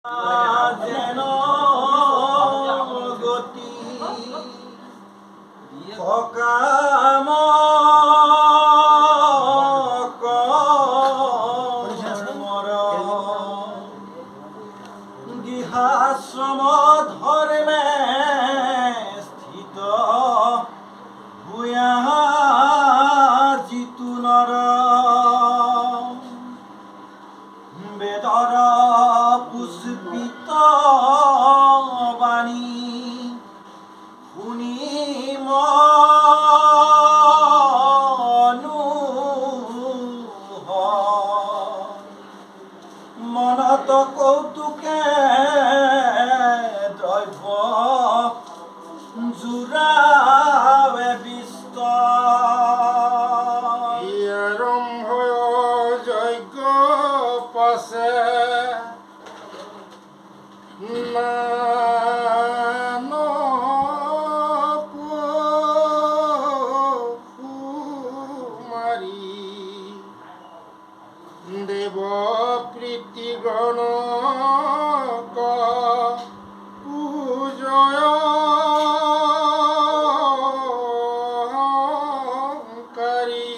যেন গতি সকাম কৰ্মৰ গৃহাশ্ৰম ধৰ্মে স্থিত ভূয়া জিতু নৰ বেদৰ পুষ্পিত বাণী শুনি মনত কৌতুকে দ্ৰব্য জোৰাৱে বিস্ত আৰম্ভ যজ্ঞ পাছে দেব প্ৰীতি গণক পূজয় কাৰী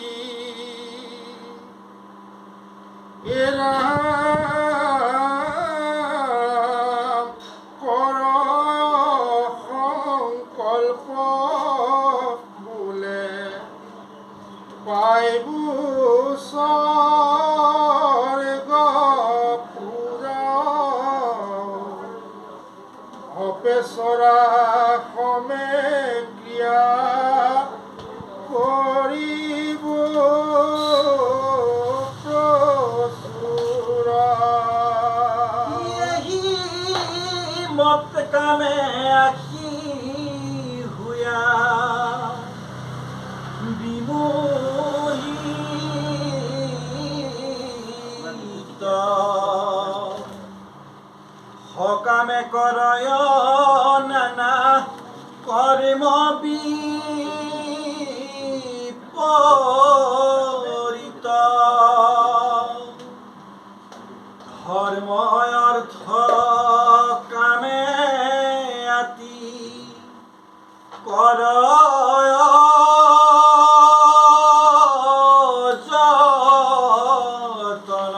এৰা কৰ সংকল্প বোলে পাইবু অপেচৰা সমে ক্ৰিয়া কৰিব প্ৰচুৰা মত কামে আখি হুয়া বিমোহিত সকামে কৰয় নানা কৰ্ম বিপৰীত ধৰ্ম অৰ্থ কামে আতি কৰয় যতন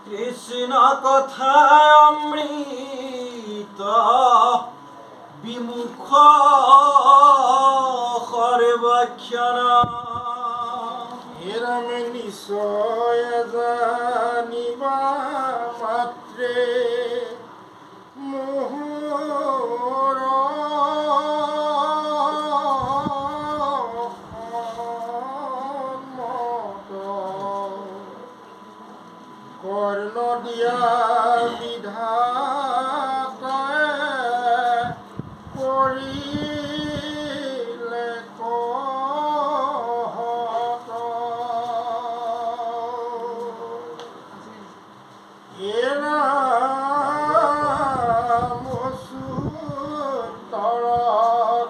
কৃষ্ণ কথা অমৃত বিমুখ সৰ্বক্ষণ হেৰামে নিশ্চয় জানিবা মাত্ৰে মোহৰ কৰ্ণ দিয়া বিধাতায়ে কৰিলে কহত এৰা মচুতৰ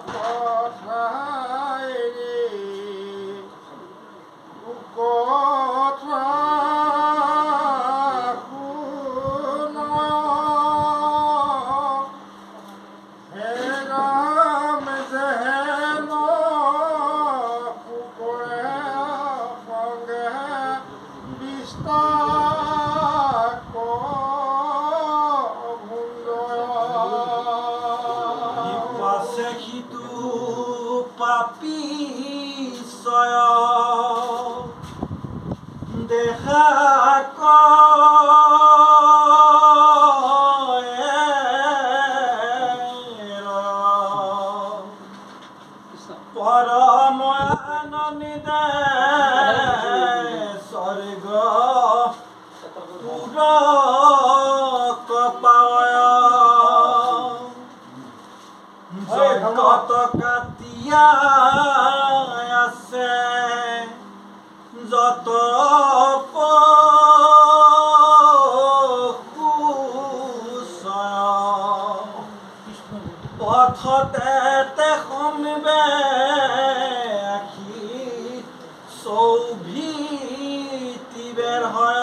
কথাই কথা পাপীশ্বয় দেখা পৰম আনন্দে স্বৰ্গ পুৰক পায় জগত কাটিয়া আছে যত পথতে দেখবে আখি চৌভীতি বের হয়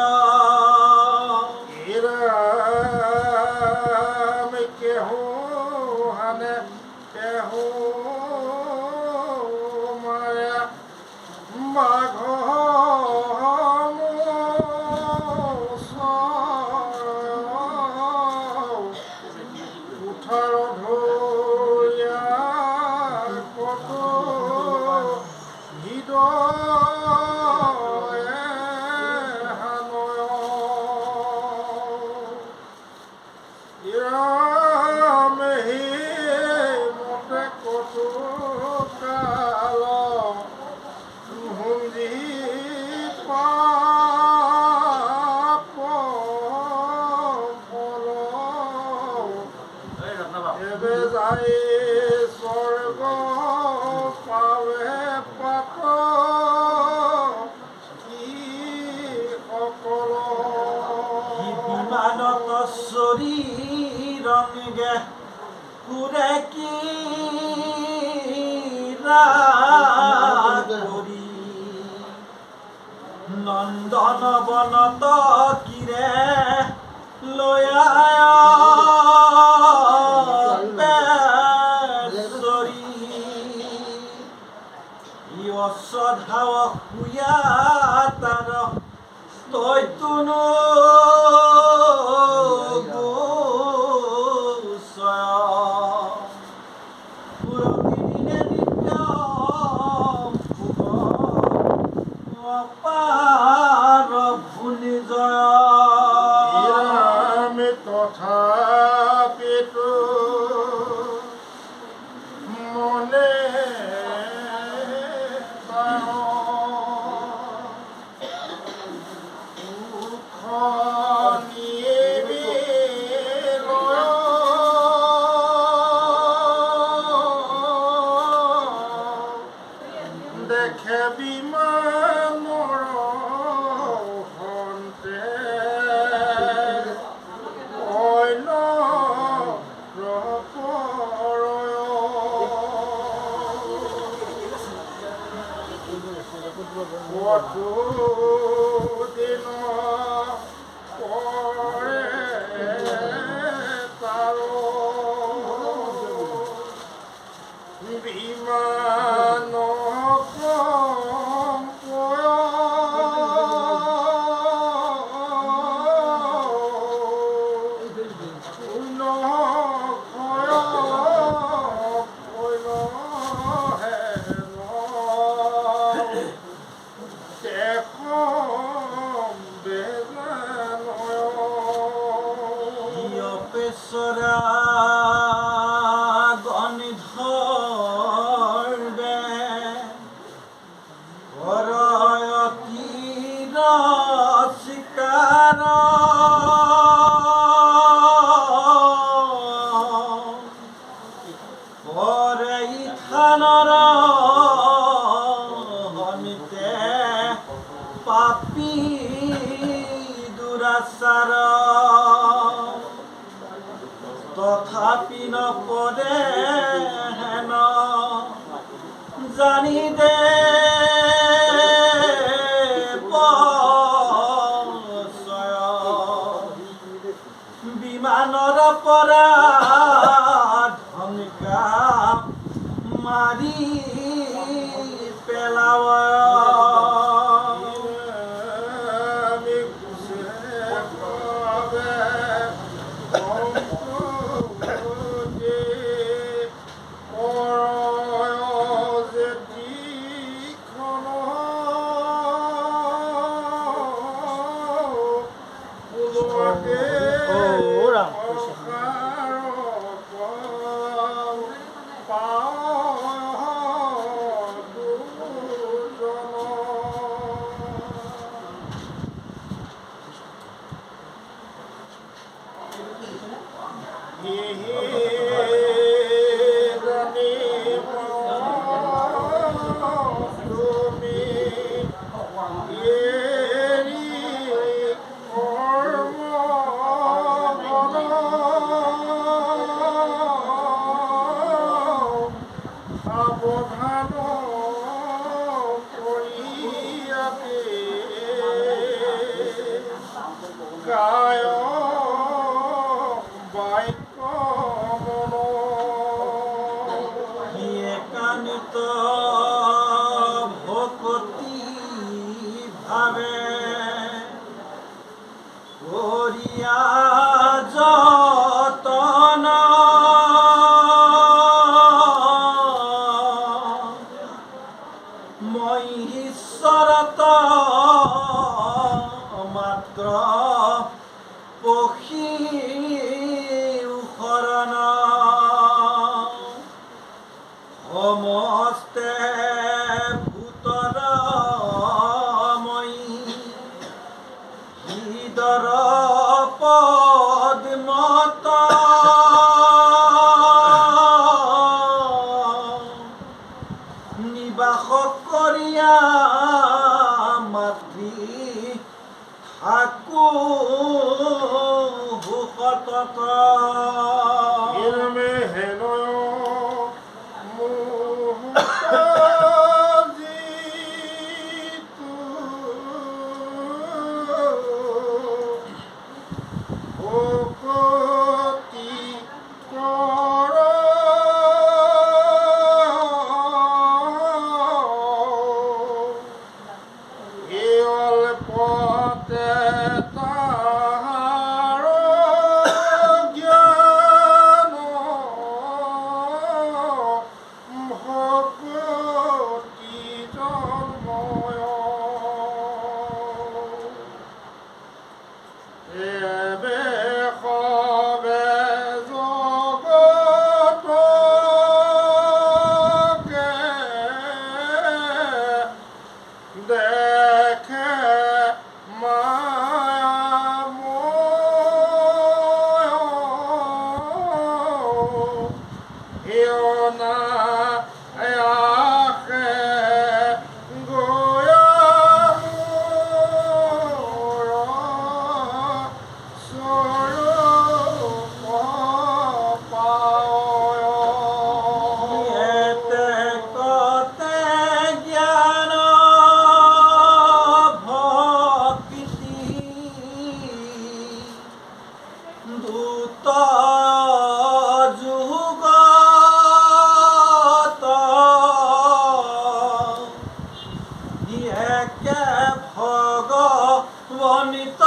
আই স্বর্গ পাবে পাপ কি সকল বিমানত শরীরঙ্গে পুরে কি করি নন্দন বনত কিরে লয়ায় বেসরি অশ্রদ্ধাও হুয়া তার তৈতুনো আমি তথাপিতো মনে দেখে বিমানৰ হন্তে অন্য কতো দিন পৰে তাৰ বিমান পেশৰা গণধৰবে কৰয়তীৰ শিকাৰ পৰে ইথানৰ হমিতে পাপি দুৰাচাৰ তথাপি নপদে হেন জানি দে বিমানৰ পৰা ধনকা মাৰি পেলাৱ গায় বাক্য মন একানিত ভকতি ভাবে করিয়া যতন মই ঈশ্বরত মাত্র পক্ষী শরণ সমস্তে ভূতর মই হৃদর সরত ইরমে হেনয় মুহূর্ত জিতু ভকতি কর এই অল্পতে তাহার জ্ঞান ভকতি জন্ময় এবে সবে জগতকে দেখে মায়াময় হিয়না আখে গয়া মোর স্বৰূপ পায় এতে কতে জ্ঞান ভক্তি দূত যুগত একে ভগবনিত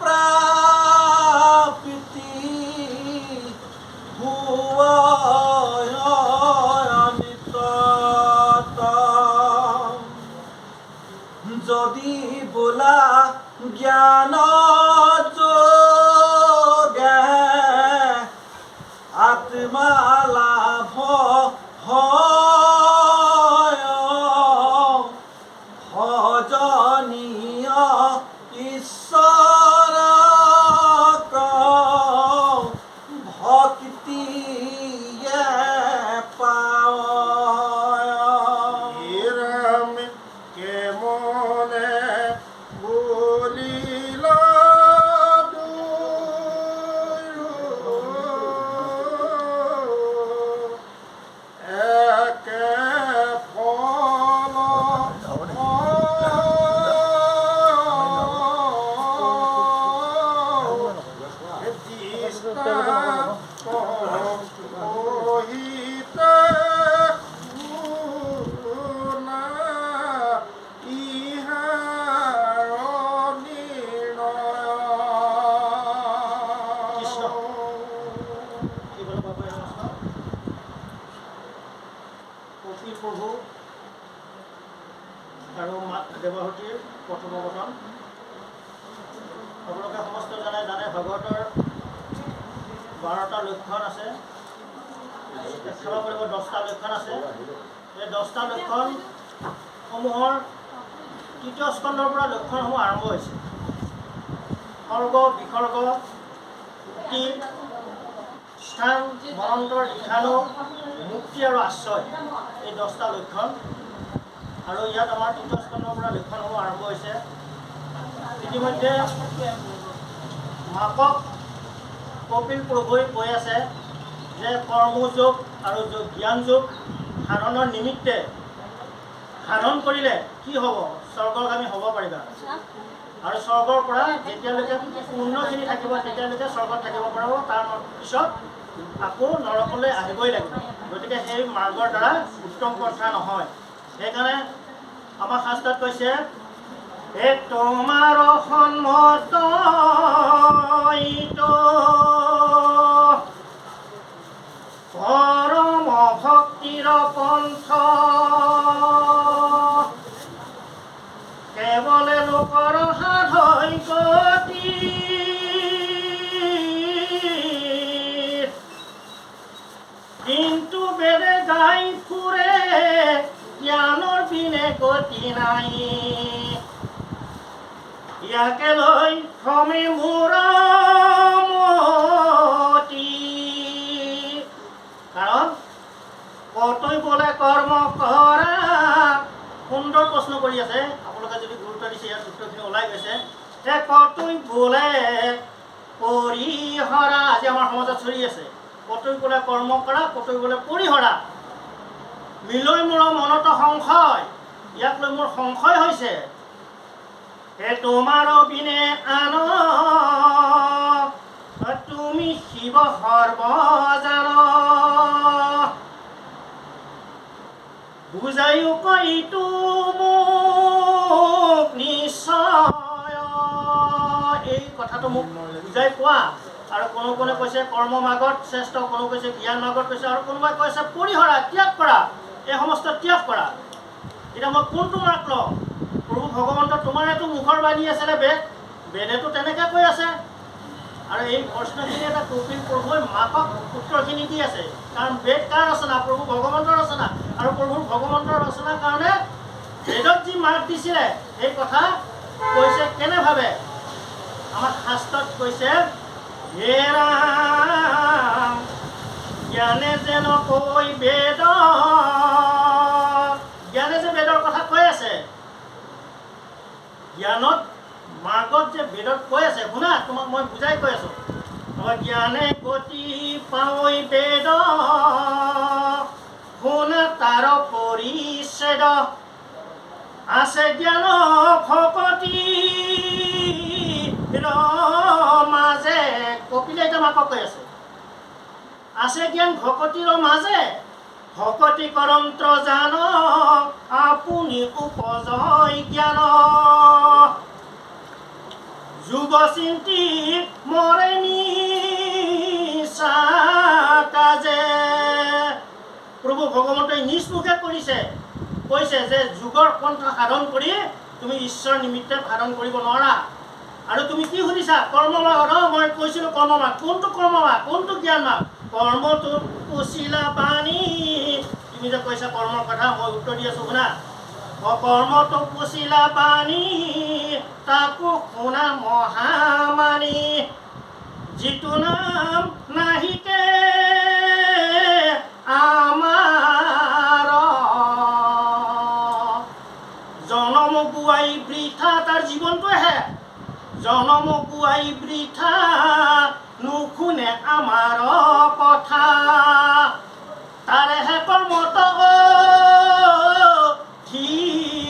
প্ৰাপ্তি ভুবনিত যদি বোলা জ্ঞান যোগে আত্মা লাভ হয় ভজনীয় ঈশ্বৰক ভক্তিয়ে পায় ইৰম কেমনে বলিল একে ফল কহিতে শুনা ইহাৰ নিৰ্ণয় কৃষ্ণ। কি বলে বাবা এই অবস্থা? কপিল প্ৰভু আৰু মাত দেৱাহুতিৰ কথোপকথন আপোনালোকে সমস্ত জানে ভাগৱতৰ 12টা লক্ষণ আছে, ক্ষমা কৰিব 10টা লক্ষণ আছে। এই 10টা লক্ষণসমূহৰ তৃতীয় স্কন্ধৰ পৰা লক্ষণসমূহ আৰম্ভ হৈছে। সৰ্গ বিসৰ্গ মুক্তি স্থান মনন্তৰ ইশানু মুক্তি আৰু আশ্ৰয়, এই 10টা লক্ষণ। আৰু ইয়াত আমাৰ তৃতীয় স্কন্ধৰ পৰা লক্ষণসমূহ আৰম্ভ হৈছে। ইতিমধ্যে মাকক কপিল প্ৰভুৱে কৈ আছে যে কৰ্মযোগ আৰু জ্ঞান যোগ সাধনৰ নিমিত্তে সাধন কৰিলে কি হ'ব? স্বৰ্গগামী হ'ব পাৰিবা। আৰু স্বৰ্গৰ পৰা যেতিয়ালৈকে পূৰ্ণখিনি থাকিব তেতিয়ালৈকে স্বৰ্গত থাকিব পাৰিব, তাৰ পিছত আকৌ নৰকলৈ আহিবই লাগিব। গতিকে সেই মাৰ্গৰ দ্বাৰা উত্তম পন্থা নহয়। সেইকাৰণে আমাৰ শাস্ত্ৰত কৈছে তোমাৰ সন্মত পৰম ভক্তিৰ পন্থ কেৱলে লোকৰ সাধয় গতি কিন্তু বেৰে গাই ফুৰে জ্ঞানৰ বিনে গতি নাই। ইয়াকে লৈ ক্ৰমে মোৰ মতি। কাৰণ কতই বোলে কৰ্ম কৰা, সুন্দৰ প্ৰশ্ন কৰি আছে, আপোনালোকে যদি গুৰুত্ব দিছে ইয়াৰ উত্তৰখিনি ওলাই গৈছে। কতই বোলে পৰিহৰা আমাৰ সমাজত চলি আছে। কতৈ বোলে কৰ্ম কৰা, কতৈ বোলে পৰিহৰা। মিলৈ মোৰ মনত সংশয়, ইয়াক লৈ মোৰ সংশয় হৈছে। হে তোমাৰ বিনে আন, তুমি শিৱ সৰ্বজান। বুজায়ো কৈতো মোক নিশ্চয়, এই কথাটো মোক বুজাই কোৱা। আৰু কোনে কৈছে কৰ্ম মাৰ্গত শ্ৰেষ্ঠ, কোনো কৈছে জ্ঞান মাৰ্গত কৈছে, আৰু কোনোবাই কৈছে পৰিহৰা ত্যাগ কৰা, এই সমস্ত ত্যাগ কৰা। এতিয়া মই কোনটো মাৰ্গ লওঁ? প্ৰভু ভগৱন্ত তোমাৰেতো মুখৰ বাণী আছিলে বেদেতো তেনেকৈ কৈ আছে। আৰু এই প্ৰশ্নখিনি এটা কপিল প্ৰভুৱে মাকক উত্তৰখিনি দি আছে। কাৰণ বেদ কাৰ ৰচনা? প্ৰভু ভগৱন্তৰ ৰচনা। আৰু প্ৰভু ভগৱন্তৰ ৰচনাৰ কাৰণে বেদত যি মাৰ্গ দিছিলে সেই কথা কৈছে কেনেভাৱে? আমাৰ শাস্ত্ৰত কৈছে, হে ৰাম জ্ঞানে যেন কৈ বেদ, জ্ঞানে যে বেদৰ কথা কৈ আছে, জ্ঞানত মাৰ্গত যে বেদত কৈ আছে, শুনা তোমাক মই বুজাই কৈ আছো। জ্ঞানে গতি পাৱৈ বেদ, শুনা তাৰ পৰিচ্ছেদ, আছে জ্ঞান ভকতি মাজে। কপিলে এতিয়া মাকক কৈ আছে, আছে জ্ঞান ভকতিৰ মাজে, ভকতি কৰন্ত্ৰ জান, আপুনি উপজয় জ্ঞান। যুগ চিন্তি মৰে নিচা কাজে। প্ৰভু ভগৱন্তই নিজ মুখে কৈছে যে যুগৰ পন্থা সাধন কৰি তুমি ঈশ্বৰ নিমিত্তে সাধন কৰিব নোৱাৰা। আৰু তুমি কি সুধিছা? কৰ্মমাৰ্গ। মই কৈছিলো কৰ্মমাৰ্গ। কোনটো কৰ্মমাৰ্গ? কোনটো জ্ঞান মাৰ্গ? কৰ্মটো কুচিলা বাণী। তুমি যে কৈছা কৰ্মৰ কথা, মই উত্তৰ দি আছো শুনা। কৰ্মটো কুচিলা বাণী, তাকো শুনা মহামানী। যিটো নাম নাহিকে আমাৰ, জনম গুৱাই বৃথা, তাৰ জীৱনটোহে জনম গুৱাই বৃথা, নুশুনে আমাৰ কথা। তাৰেহে কৰ্মত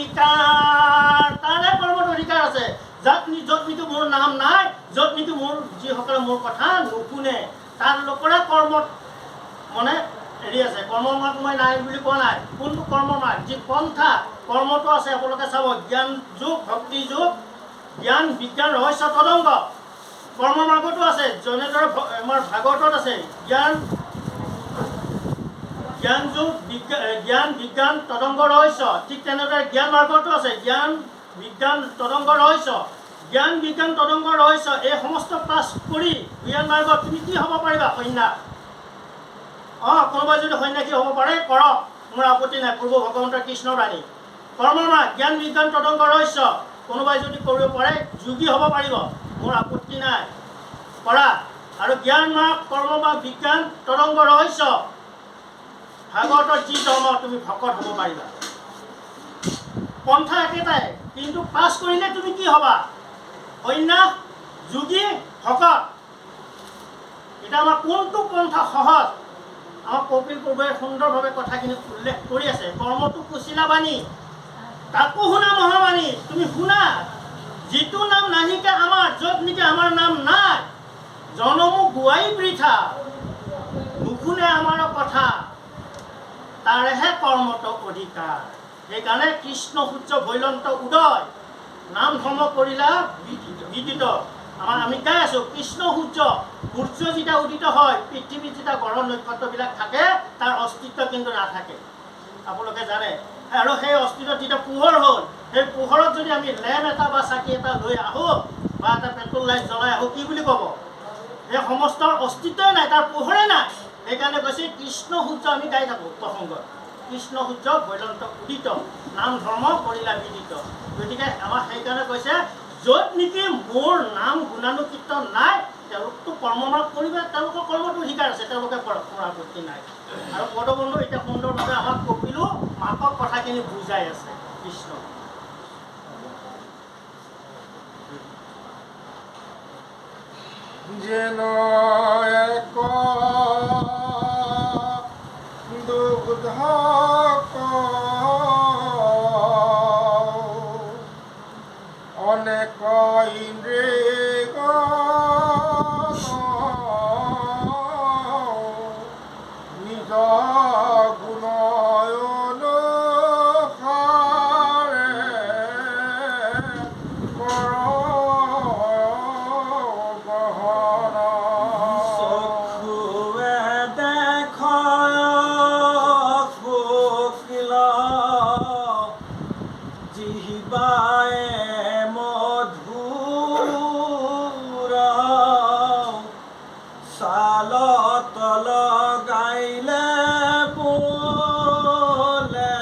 অধিকাৰ, তাৰে কৰ্মত অধিকাৰ আছে। য'ত নেকি মোৰ নাম নাই, য'ত নেকি মোৰ যিসকলে মোৰ কথা নুশুনে, তাৰ লোকৰে কৰ্মত মানে হেৰি আছে। কৰ্মমাৰ্গ মই নাই বুলি কোৱা নাই। কোনটো কৰ্মমাৰ্গ? যি পন্থা কৰ্মটো আছে আপোনালোকে চাব, জ্ঞান যুগ, ভক্তি যুগ, জ্ঞান বিজ্ঞান ৰহস্য তদংগ, কৰ্মমাৰ্গতো আছে। যেনেদৰে আমাৰ ভাগৱতত আছে জ্ঞান যুগ, জ্ঞান বিজ্ঞান তদংগ ৰহস্য, ঠিক তেনেদৰে জ্ঞান মাৰ্গতো আছে জ্ঞান বিজ্ঞান তদংগ ৰহস্য। জ্ঞান বিজ্ঞান তদংগ ৰহস্য এই সমস্ত পাছ কৰি জ্ঞান মাৰ্গত তুমি কি হ'ব পাৰিবা? সন্ন্যাস। কোনোবাই যদি সন্ন্যাসী হ'ব পাৰে কৰক, মোৰ আপত্তি নাই। প্ৰভু ভগৱন্তৰ কৃষ্ণৰ বাণী। কৰ্মমাৰ্গ জ্ঞান বিজ্ঞান তদংগ ৰহস্য, কোনোবাই যদি কৰিব পাৰে যোগী হ'ব পাৰিব, মোৰ আপত্তি নাই, কৰা। আৰু জ্ঞান মাৰ্গ, কৰ্ম বা বিজ্ঞান তদংগ ৰহস্য, ভাগৱতৰ যি ধৰ্ম তুমি ভকত হ'ব পাৰিবা। পন্থা একেটাই, কিন্তু পাছ কৰিলে তুমি কি হ'বা? সন্ন্যাস, যোগী, ভকত। এতিয়া আমাৰ কোনটো পন্থা সহজ? আমাৰ কপিল প্ৰভুৱে সুন্দৰভাৱে কথাখিনি উল্লেখ কৰি আছে। কৰ্মটো কুচিলা বাণী, তাকো শুনা মহাবাণী। তুমি শুনা, যিটো নাম নাহিকে আমাৰ, য'ত নেকি আমাৰ নাম নাই, জনমো গুৱাই বৃথা, নুশুনে আমাৰ কথা, তাৰেহে কৰ্মত অধিকাৰ। সেইকাৰণে কৃষ্ণ সূৰ্য ভৈলন্ত উদয়, নাম ধৰ্ম কৰিলা বিদিত। আমি গাই আছো কৃষ্ণ সূৰ্য যেতিয়া উদিত হয়, পৃথিৱীত যেতিয়া গ্ৰহ নক্ষত্ৰবিলাক থাকে, তাৰ অস্তিত্ব কিন্তু নাথাকে, আপোনালোকে জানে। আৰু সেই অস্তিত্ব যেতিয়া পোহৰ হ'ল, সেই পোহৰত যদি আমি লেম্প এটা বা চাকি এটা লৈ আহোঁ, বা এটা পেট্ৰল লাইট জ্বলাই আহোঁ, কি বুলি ক'ব? সেই সমস্তৰ অস্তিত্বই নাই, তাৰ পোহৰে নাই। সেইকাৰণে কৈছে কৃষ্ণ সূৰ্য আমি গাই থাকোঁ প্ৰসংগত, কৃষ্ণ সূৰ্য ভৈলন্ত উদিত, নাম ধৰ্ম কৰিলা বিদিত। গতিকে আমাক সেইকাৰণে কৈছে য'ত নেকি মোৰ নাম গুণানুকীৰ্তন নাই, তেওঁলোকতো কৰ্মমাৰ্গ কৰিবে, তেওঁলোকৰ কৰ্মটো অধিকাৰ আছে, তেওঁলোকে কৰক, মোৰ আপত্তি নাই। আৰু পদবন্ধু এতিয়া সুন্দৰভাৱে আমাক কপিলো মাকক কথাখিনি বুজাই আছে। কৃষ্ণ যেন এক উদ্ধক অনেক ইন্দ্ৰিয় নিজ গুণয়নুসাৰে কৰ গ্ৰহণ। চক্ষুৱে দেখায় শুক্ল, জিহ্বায়ে মধুৰ, ছালত লগাইলে বোলে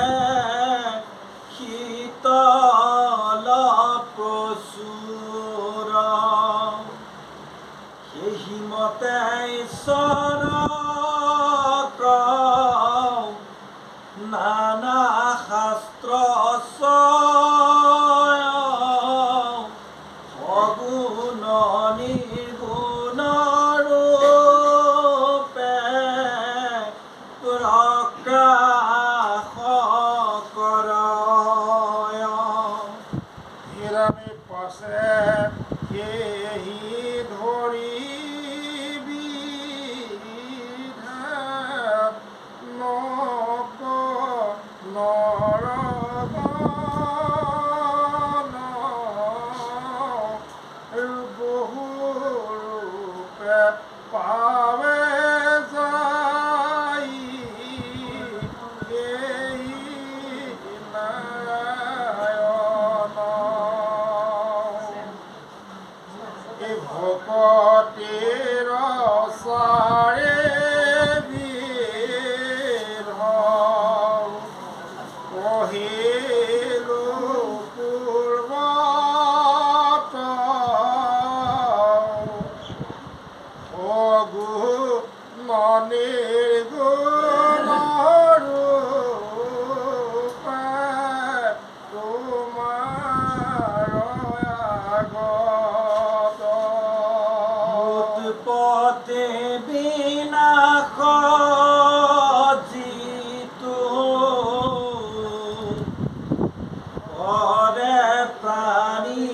শীতল প্ৰচুৰ। সেই মতে ঈশ্বৰক নানা শাস্ত্ৰ সগুণ নিৰ্গুণ ৰূপে প্ৰকাশ কৰয়। হিৰামে পাছে সেহি ধৰি বিধান নক নৰগণ বহু ৰূপে পাৱে যাই এই নায়ন। এই ভকতিৰ চাৰে বিধ কহিলো পূৰ্বত অগুণ নিৰ্গুণ ৰূপে তোমাৰ আগত। উৎপত্তি বিনাশ যিতু কৰে প্ৰাণী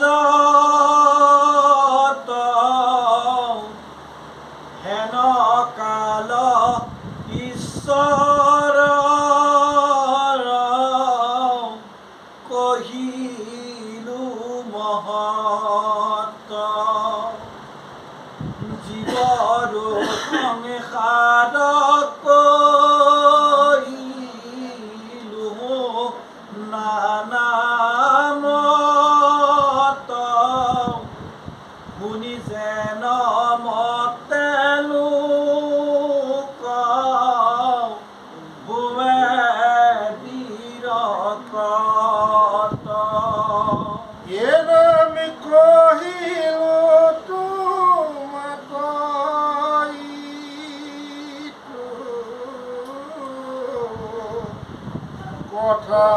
যত, হেন কাল ঈশ্বৰ কহিলো মহত। জীৱৰ সংসাৰ কৰিলো নানা মত, শুনি যেন মতে লোক ভুৱে বিৰকত। এনামি কহিলো তোমাক ইটো কথা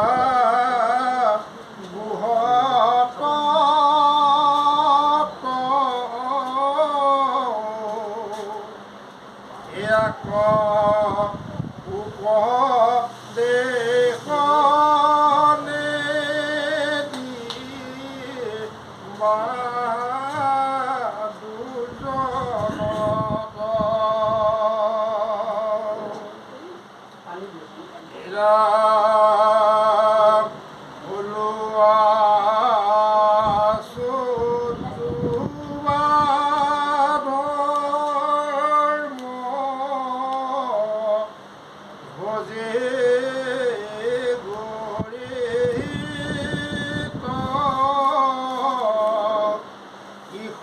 গুহত ইয়াক উপদেশনে দি দুজনত। ৰাম ওলোৱা ধৰ্ম ভজে গৰিত ইহ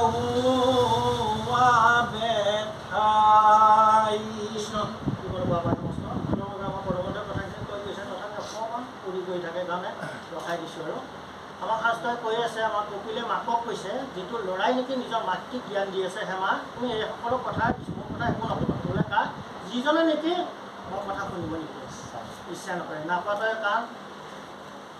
হুৱা বেঠাই কি কৰোঁ বাবা নমস্কাৰ আপোনালোকে আমাৰ পৰৱৰ্তী কথাখিনি কৈ গৈছে তথাপি অকণমান পৰি গৈ থাকে কাৰণে ৰখাই দিছোঁ আৰু আমাৰ শাস্ত্ৰই কৈ আছে আমাৰ কপিলে মাকক কৈছে যিটো ল'ৰাই নেকি নিজৰ মাতৃক জ্ঞান দি আছে হেমা তুমি এই সকলো কথা মোৰ কথা একো নক'বা বোলে কাৰ যিজনে নেকি মোৰ কথা শুনিব নেকি ইচ্ছা নকৰে নাপাতয় কাণ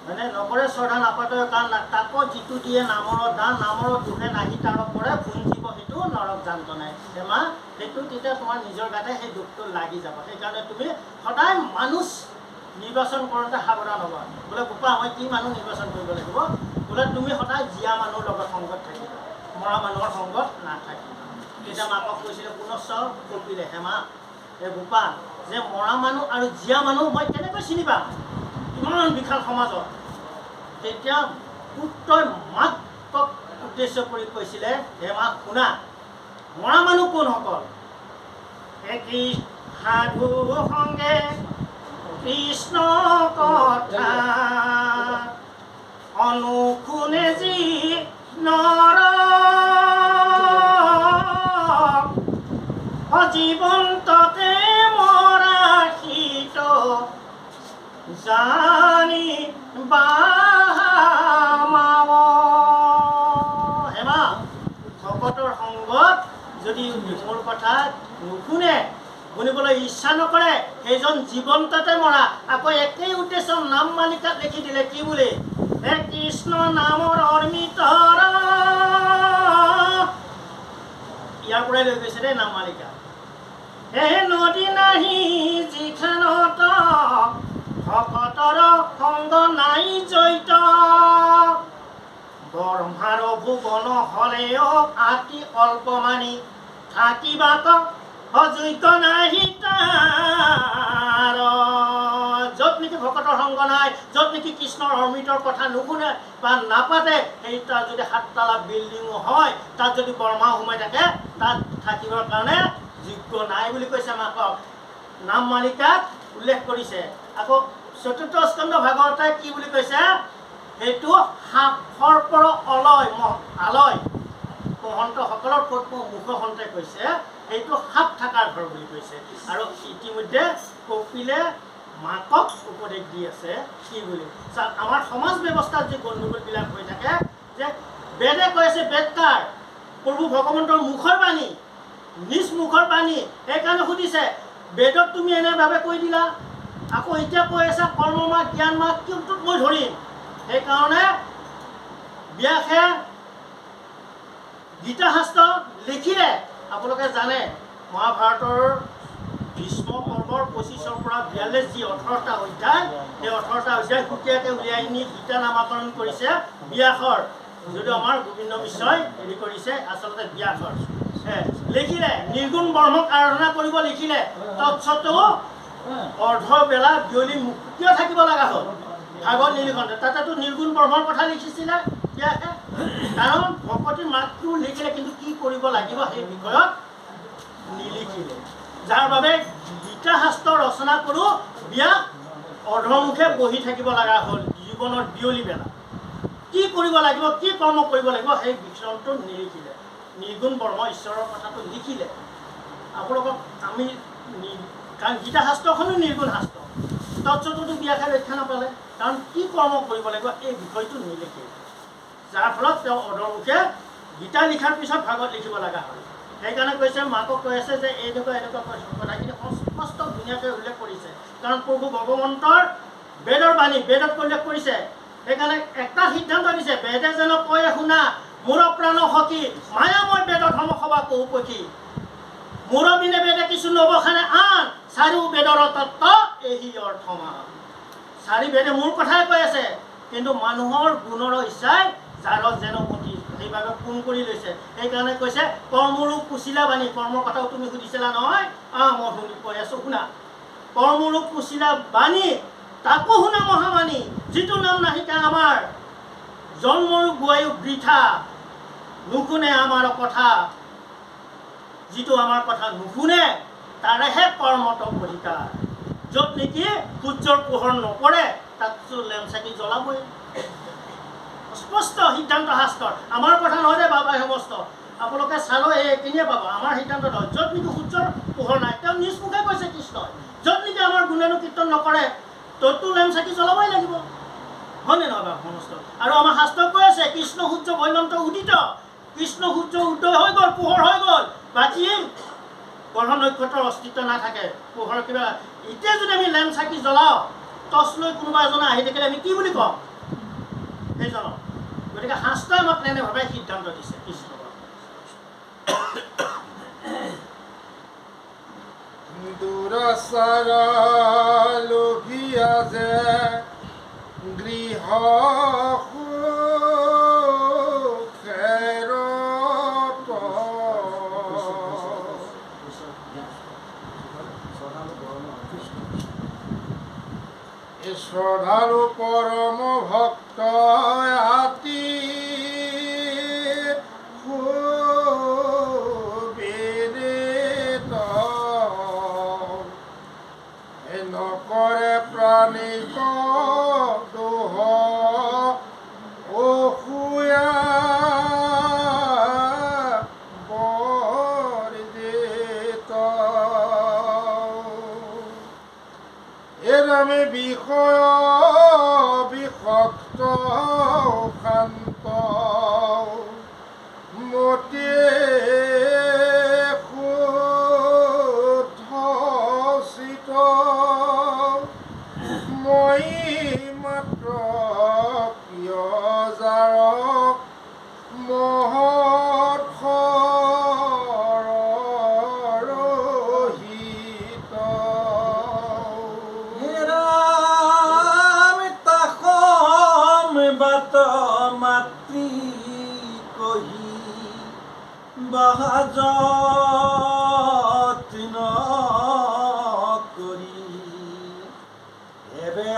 মানে নকৰে শ্ৰদ্ধা নাপাতয় কাণ তাকো যিটো দিয়ে নামৰ দান নামৰ দুখে নাহি তাৰ পৰে ভুঞ্জিব সেইটো নৰক জান্ত নাই হেমা সেইটো তেতিয়া তোমাৰ নিজৰ গাতে সেই দুখটো লাগি যাব সেইকাৰণে তুমি সদায় মানুহ নিৰ্বাচন কৰোঁতে সাৱধান হ'বা বোলে বোপা মই কি মানুহ নিৰ্বাচন কৰিব লাগিব বোলে তুমি সদায় জীয়া মানুহৰ লগত সংগত থাকিবা মৰা মানুহৰ সংগত নাথাকিবা তেতিয়া মাকক কৈছিলে পুনশ্চ কপিলে হেমা এই বোপা যে মৰা মানুহ আৰু জীয়া মানুহ মই কেনেকৈ চিনি পাম ইমান বিশাল সমাজত তেতিয়া পুত্ৰই মাকক উদ্দেশ্য কৰি কৈছিলে হেমা শুনা মৰা মানুহ কোনসকল একি সাধু সংগে কৃষ্ণ কথা অনুশুনে যি নৰ অজীৱন্ততে মৰা শীত জানি বামাৱ হেমা ভকতৰ সংগত যদি মোৰ কথা নুশুনে শুনিবলৈ ইচ্ছা নকৰে সেইজন জীৱন্ততে মৰা আকৌ একেই উদ্দেশ্য নাম মালিকাত লিখি দিলে কি বুলি হে কৃষ্ণ নামৰ অৰ্মিতৰ ইয়াৰ পৰাই লৈ গৈছে দেই নাম মালিকা হে নদী নাহি যিখানত ভকতৰ সংগ নাই জৈত ব্ৰহ্মাৰ ভুৱন হলেও আতি অল্প মানি থাকিবাক অযোগ্য নাহি তাৰ য'ত নেকি ভকতৰ সংগ নাই য'ত নেকি কৃষ্ণৰ অমৃতৰ কথা নুশুনে বা নাপাতে সেই তাত যদি 7 তালা বিল্ডিঙো হয় তাত যদি ব্ৰহ্মা সোমাই থাকে তাত থাকিবৰ কাৰণে যোগ্য নাই বুলি কৈছে মাকক নাম মালিকাত উল্লেখ কৰিছে আকৌ চতুৰ্থ স্কন্ধ ভাগৱতে কি বুলি কৈছে সেইটো সাপৰ পৰা আলয় মহন্তসকলৰ মুখহন্তে কৈছে সেইটো সাপ থকাৰ ঘৰ বুলি কৈছে আৰু ইতিমধ্যে কপিলে মাকক উপদেশ দি আছে কি বুলি আমাৰ সমাজ ব্যৱস্থাত যি গণ্ডগোলবিলাক হৈ থাকে যে বেদে কৈ আছে বেদকাৰ প্ৰভু ভগৱন্তৰ মুখৰ বাণী নিজ মুখৰ বাণী সেইকাৰণে সুধিছে বেদত তুমি এনেভাৱে কৈ দিলা আকৌ এতিয়া কৈ আছা কৰ্ম মাৰ্গ জ্ঞান মাৰ্গ কোনটোত মই ধৰিম সেইকাৰণে ব্যাসে গীতা শাস্ত্ৰ লিখিলে আপোনালোকে জানে মহাভাৰতৰ ভীষ্ম পৰ্বৰ 25ৰ পৰা 42 যি 18টা অধ্যায় সেই 18টা অধ্যায় সুকীয়াকৈ উলিয়াই নি গীতা নামাকৰণ কৰিছে ব্যাসৰ যদিও আমাৰ গোবিন্দ মিশ্ৰই হেৰি কৰিছে আচলতে ব্যাসৰ লিখিলে নিৰ্গুণ ব্ৰহ্মক আৰাধনা কৰিব লিখিলে তৎসত্ত্বেও অৰ্ধ বেলা বিয়লি কিয় থাকিব লগা হ'ল ভাগৱত নীলকণ্ঠে তাতেতো নিৰ্গুণ ব্ৰহ্মৰ কথা লিখিছিলে ব্যাসে কাৰণ ভকতিৰ মাতটো লিখিলে কিন্তু কি কৰিব লাগিব সেই বিষয়ত নিলিখিলে যাৰ বাবে গীতা শাস্ত্ৰ ৰচনা কৰোঁ ব্যাস অৰ্ধমুখে বহি থাকিব লগা হ'ল জীৱনৰ বিয়লি বেলা কি কৰিব লাগিব কি কৰ্ম কৰিব লাগিব সেই বিষয়টো নিলিখিলে নিৰ্গুণ ব্ৰহ্ম ঈশ্বৰৰ কথাটো লিখিলে আপোনালোকক আমি কাৰণ গীতা শাস্ত্ৰখনো নিৰ্গুণ শাস্ত্ৰ তৎসত্ত্বেও ব্যাসে ৰক্ষা নাপালে কাৰণ কি কৰ্ম কৰিব লাগিব এই বিষয়টো নিলিখিলে যাৰ ফলত তেওঁ অৰ্ধমুখে গীতা লিখাৰ পিছত ভাগৱত লিখিব লগা হয় সেইকাৰণে কৈছে মাকক কৈ আছে যে এনেকুৱা কথাখিনি স্পষ্ট ধুনীয়াকৈ উল্লেখ কৰিছে কাৰণ প্ৰভু ভগৱন্তৰ বেদৰ বাণী বেদত উল্লেখ কৰিছে সেইকাৰণে এটা সিদ্ধান্ত দিছে বেদে যেন কয় শুনা মোৰ প্ৰাণ সখী মায়া মই বেদৰ ধৰ্ম সভা কৌপখী মোৰ বিনে বেদে কিছু নবখানে আন চাৰিও বেদৰ তত্ত্ব এই অৰ্থমা চাৰি বেদে মোৰ কথাই কৈ আছে কিন্তু মানুহৰ গুণৰ ইচ্ছাই যাৰ যেন মতি সেইভাৱে ফোন কৰি লৈছে সেইকাৰণে কৈছে কৰ্মৰূপ কুচিলা বাণী কৰ্মৰ কথাও তুমি সুধিছিলা নহয় মই শুনি কৈ আছোঁ শুনা কৰ্মৰূপ কুচিলা বাণী তাকো শুনা মহাবাণী যিটো নাম নাহিকা আমাৰ জন্মৰো গোৱায়ো বৃথা নুশুনে আমাৰ কথা যিটো আমাৰ কথা নুশুনে তাৰেহে কৰ্মত অধিকাৰ য'ত নেকি সূৰ্যৰ পোহৰ নপৰে তাততো লেম্প চাকি জ্বলাবই স্পষ্ট সিদ্ধান্ত শাস্ত্ৰৰ আমাৰ কথা নহয় যে বাবাই সমস্ত আপোনালোকে চালো এইখিনিয়ে পাব আমাৰ সিদ্ধান্ত নহয় য'ত নেকি সূৰ্যৰ পোহৰ নাই তেওঁ নিজ মুখে কৈছে কৃষ্ণই য'ত নেকি আমাৰ গুণানুকীৰ্তন নকৰে ত'তো লেম চাকি জ্বলাবই লাগিব হয়নে নহয় বাবা সমস্ত আৰু আমাৰ শাস্ত্ৰত কৈ আছে কৃষ্ণ সূৰ্য বৈমন্ত উদিত কৃষ্ণ সূৰ্য উদয় হৈ গ'ল পোহৰ হৈ গ'ল বাকী গ্ৰহ নক্ষত্ৰৰ অস্তিত্ব নাথাকে পোহৰ কিবা এতিয়া যদি আমি লেম চাকি জ্বলাওঁ টৰ্চ লৈ কোনোবা এজনে আহি থাকিলে আমি কি বুলি ক'ম সেইজনক গতিকে শাস্ত্ৰই আমাক তেনেভাৱে সিদ্ধান্ত দিছে কৃষ্ণ দুৰাচাৰ লোভিয়া যে গৃহ সুখেৰত শ্ৰদ্ধালু পৰম ভক্ত আতি নকৰে প্ৰাণিক দোহ অসুয়া বৰ্জিত এৰামে বিষয় বিষক্ত শান্ত মতে মই মাত্ৰ প্ৰিয় যাৰ মহৎ ৰহিত তাসম বাত মাতৃ কহি বাহাজ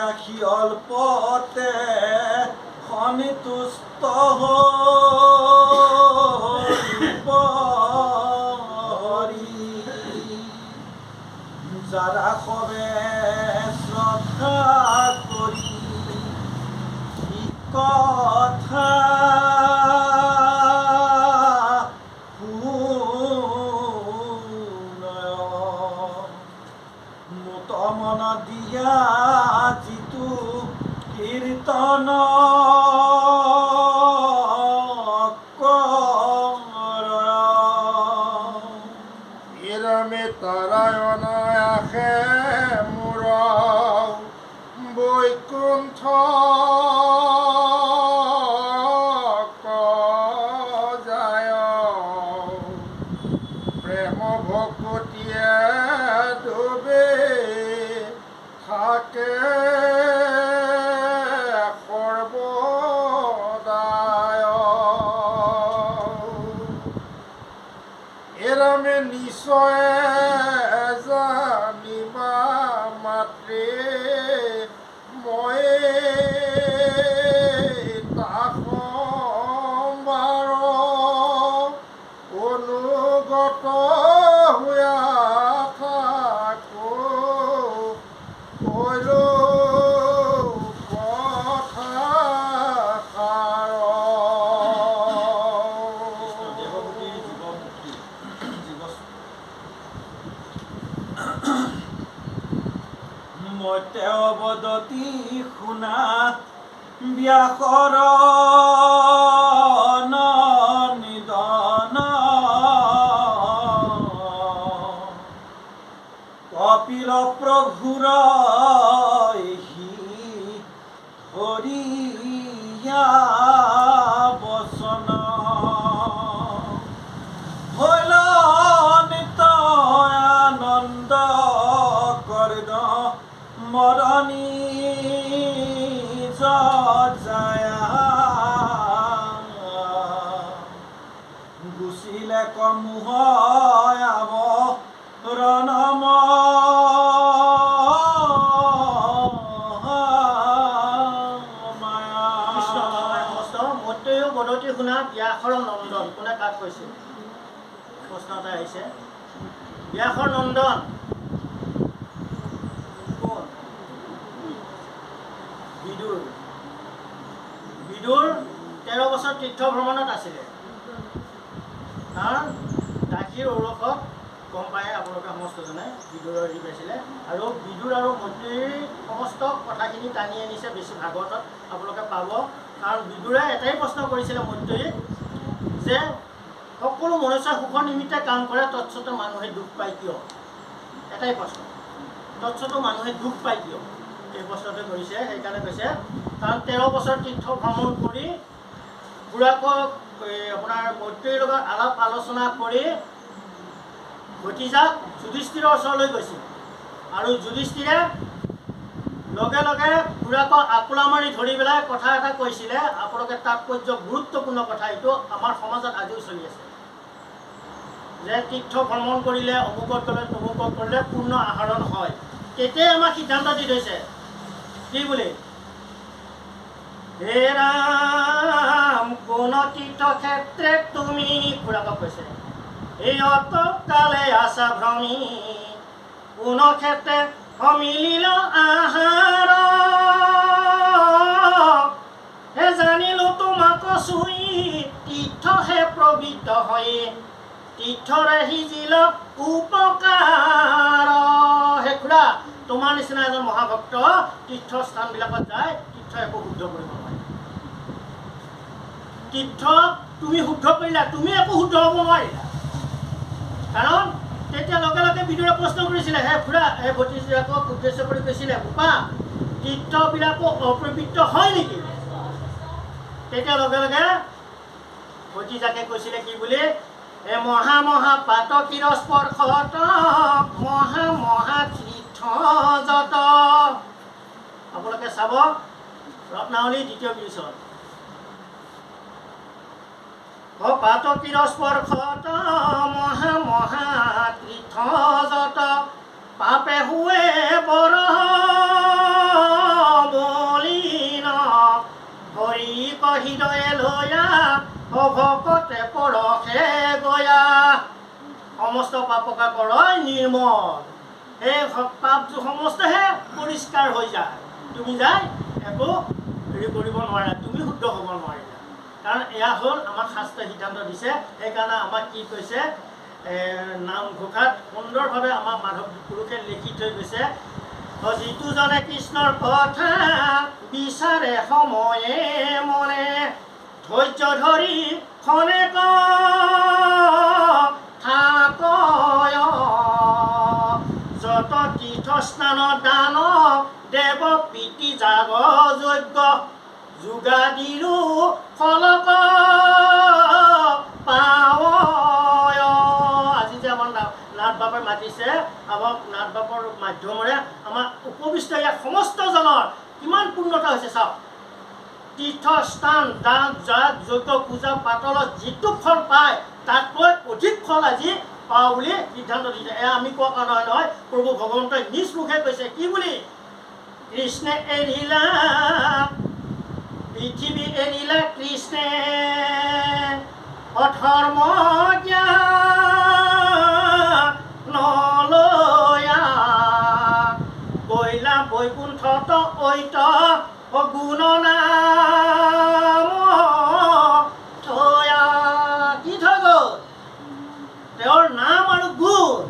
আখি অল্পতে সন্তুষ্ট হৰি যাৰা সবে শ্ৰদ্ধা কৰি কথা মুত মন দিয়া যিটো কীৰ্তন এৰামে তাৰায়ণ আখে মোৰ বৈকুণ্ঠ যায় প্ৰেম ভকতিয়ে ডুবে থাকে সৰ্বদায় এৰামে নিশ্চয় জানিবা মাত্ৰে মই তাসম্বাৰ অনুগত হোৱা থাকো কৈলো কথা সাৰ মতে অবদতি শুনা ব্যাসৰ নিদান কপিল প্ৰভুৰ হৰিয়া বচন হইল নিতয় আনন্দ কৰদ মৰণী যায় গুচিলে কমুহ আব ৰণম কৃষ্ণ সমস্ত মত্যয়ো বদতি শুনা ব্যাসৰ নন্দন কোনে কাক কৈছে প্ৰশ্ন এটা আহিছে ব্যাসৰ নন্দন কোন বিদুৰ বিদুৰ 13 বছৰ তীৰ্থ ভ্ৰমণত আছিলে। কাৰণ দাসীৰ ঔৰসত গম পায় আপোনালোকে সমস্তজনে বিদুৰৰ হেৰি পাইছিলে, আৰু বিদুৰ আৰু মৈত্ৰীৰ সমস্ত কথাখিনি টানি আনিছে বেছি ভাগৱতত আপোনালোকে পাব। কাৰণ বিদুৰে এটাই প্ৰশ্ন কৰিছিলে মৈত্ৰীক যে সকলো মনুষ্যই সুখৰ নিমিত্তে কাম কৰে, তৎসত্ত্বেও মানুহে দুখ পায় কিয়? এটাই প্ৰশ্ন, তৎসত্ত্বেও মানুহে দুখ পায় কিয়? এই প্ৰশ্নটো কৰিছে। সেইকাৰণে কৈছে কাৰণ 13 বছৰ তীৰ্থ ভ্ৰমণ কৰি খুৰাকক আপোনাৰ মৈত্ৰীৰ লগত আলাপ আলোচনা কৰি ভতিজাক যুধিষ্ঠিৰৰ ওচৰলৈ গৈছিল, আৰু যুধিষ্ঠিৰে লগে লগে খুৰাকক আকোলা মাৰি ধৰি পেলাই কথা এটা কৈছিলে। আপোনালোকে তাৎপৰ্য গুৰুত্বপূৰ্ণ কথা, এইটো আমাৰ সমাজত আজিও চলি আছে যে তীৰ্থ ভ্ৰমণ কৰিলে অমুকত গ'লে তমুকত কৰিলে পূৰ্ণ আহৰণ হয়। তেতিয়াই আমাক সিদ্ধান্ত দি থৈছে কি বুলি, হে ৰাম কোন তীৰ্থক্ষেত্ৰে তুমি, খুৰাকক কৈছে এই অতকালে আশা ভ্ৰমি, কোন ক্ষেত্ৰে অমিলিল আহাৰ, হে জানিলো তোমাক চুই তীৰ্থহে প্ৰবৃত্ত হৈ, তীৰ্থৰে সিজিল উপকাৰ। হে খুৰা, তোমাৰ নিচিনা এজন মহাভক্ত তীৰ্থস্থানবিলাকত যায়, তীৰ্থ একো শুদ্ধ কৰিব নোৱাৰে। তীৰ্থ তুমি শুদ্ধ কৰিলা, তুমি একো শুদ্ধ হ'ব নোৱাৰিলা। কাৰণ তেতিয়া লগে লগে বিদুৰে প্ৰশ্ন কৰিছিলে, হে খুৰা, হে ভতিজাকক উদ্দেশ্য কৰি কৈছিলে, বোপা তীৰ্থবিলাকো অপবিত্ৰ হয় নেকি? তেতিয়া লগে লগে ভতিজাকে কৈছিলে কি বুলি, হে মহা মহা পাতকীৰ স্পৰ্শত মহা মহা তীৰ্থ যত। আপোনালোকে চাব ৰত্নাৱলী 2য় ডিভিজন, পাতকীৰ স্পৰ্শত মহা মহা তীৰ্থ যত, পাপে হুৱে বৰ বলিন, হৰি হৃদয়ে লয়া ভকতে পৰশে গয়া। সমস্ত পাপকা কৰয় নিৰ্মল, সেই পাপ সমস্তহে পৰিষ্কাৰ হৈ যায়। তুমি যাই একো হেৰি কৰিব নোৱাৰা, তুমি শুদ্ধ হ'ব নোৱাৰিলা। কাৰণ এয়া হ'ল আমাক শাস্ত্ৰই সিদ্ধান্ত দিছে। সেইকাৰণে আমাক কি কৈছে, নামঘোষাত সুন্দৰভাৱে আমাৰ মাধৱ পুৰুষে লিখি থৈ গৈছে, যিটো জনে কৃষ্ণৰ কথা বিচাৰে সময়ে মনে, ধৈৰ্য ধৰি খনে থাকয়, যত তীৰ্থস্নান দান দেৱ প্ৰীতি যাগ যজ্ঞ, যোগাদিৰো ফলক পাৱয়। আজি যে আমাৰ নাথ বাপে মাতিছে, আমাক নাথ বাপৰ মাধ্যমেৰে আমাৰ উপবিষ্ট ইয়াত সমস্তজনৰ কিমান পূৰ্ণতা হৈছে চাওক। তীৰ্থস্থান দান যাগ যজ্ঞ পূজা পাতলত যিটো ফল পায় তাতকৈ অধিক ফল আজি পাওঁ বুলি সিদ্ধান্ত দিছে। এয়া আমি কোৱা কথা নহয় নহয়, প্ৰভু ভগৱন্তই নিজ মুখে কৈছে কি বুলি, কৃষ্ণে এৰিলা পৃথিৱী এৰিলা কৃষ্ণে, অধৰ্ম জ্ঞানলয়া, গৈলা বৈকুণ্ঠত ঐত গুণ নাম থয়া। কি থৈ গ'ল? তেওঁৰ নাম আৰু গুণ,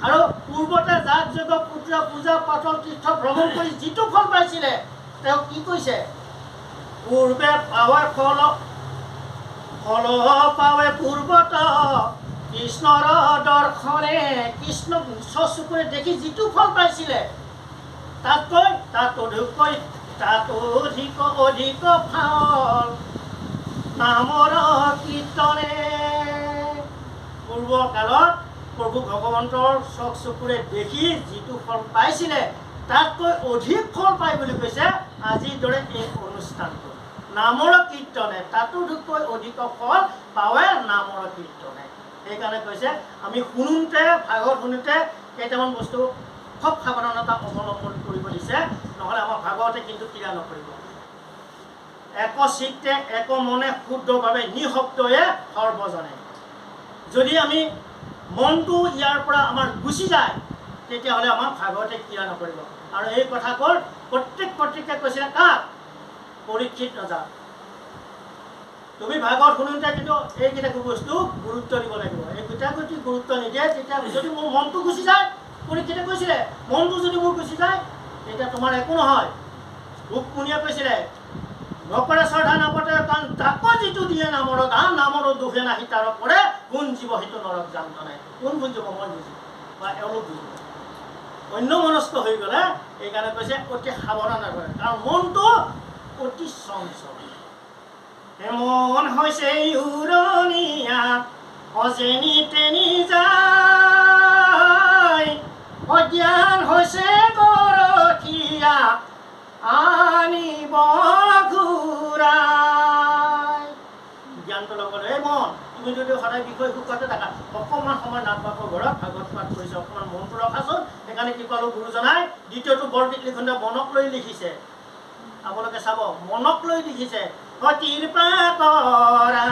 আৰু পূৰ্বতে যাগ যজ্ঞ পূজা পাতল তীৰ্থ ভ্ৰমণ কৰি যিটো ফল পাইছিলে, তেওঁ কি কৈছে, পূৰ্বে পাৱে ফল পাৱে পূৰ্বত কৃষ্ণৰ দৰ্শনে, কৃষ্ণক নিজ চকুৰে দেখি যিটো ফল পাইছিলে তাতকৈ তাত অধিক ফল নামৰ কীৰ্তনে। পূৰ্ব কালত প্ৰভু ভগৱন্তৰ চকুৰে দেখি যিটো ফল পাইছিলে তাতকৈ অধিক ফল পায় বুলি কৈছে আজিৰ দৰে এই অনুষ্ঠানটো নামৰ কীৰ্তনে, তাতোতকৈ অধিক ফল পাৱে নামৰ কীৰ্তনে। সেইকাৰণে কৈছে আমি শুনোতে ভাগৱত শুনোতে কেইটামান বস্তু খুব সাৱধানতা অৱলম্বন কৰিব দিছে, নহ'লে আমাৰ ভাগৱতে কিন্তু ক্ৰিয়া নকৰিব। একচিত্তে এক মনে শুদ্ধভাৱে নিঃশব্দয়ে সৰ্বজনে। যদি আমি মনটো ইয়াৰ পৰা আমাৰ গুচি যায় তেতিয়াহ'লে আমাৰ ভাগৱতে ক্ৰিয়া নকৰিব। আৰু এই কথাবোৰ প্ৰত্যেকে কৈছিলে কাক? পৰীক্ষিত ৰজা। তুমি ভাগত শুনোতে কিন্তু এইকেইটাকো বস্তু গুৰুত্ব দিব লাগিব। এইকেইটাক যদি গুৰুত্ব নিদিয়ে তেতিয়া যদি মোৰ মনটো গুচি যায়, পৰীক্ষিতে কৈছিলে মনটো যদি মোৰ গুচি যায় তেতিয়া তোমাৰ একো নহয়। ৰুক্মিণীয়ে কৈছিলে নকৰে শ্ৰদ্ধা নাপতে কাৰণ তাক যিটো দিয়ে নামৰ গান নামৰ দুখে নাহি তাৰ কৰে কোন জীৱ সেইটো নৰক জান্ত নাই। কোন বুজিব? মই বুজিব বা এওঁলোক বুজিব। অন্য মনস্ক হৈ গ'লে এইকাৰণে কৈছে অতি সাৱধান কৰে, কাৰণ মনটো অতি চঞ্চল। মন হৈছে উৰণীয়া অজেনি তেনি যায়, অজ্ঞান হৈছে গৰখীয়া আনিব ঘূৰাই। জ্ঞানটো লগত এই মন তুমি যদি সদায় বিষয় সুখতে থাকা, অকণমান সময় নাট বাপৰ ঘৰত ভাগৱত পাঠ কৰিছে, অকণমান মনটো ৰখাচোন। সেইকাৰণে কি পালোঁ গুৰুজনাই দ্বিতীয়টো বৰগীত লিখোঁতে মনক লৈ লিখিছে। আপোনালোকে চাব মনক লৈ লিখিছে কৃপা কৰা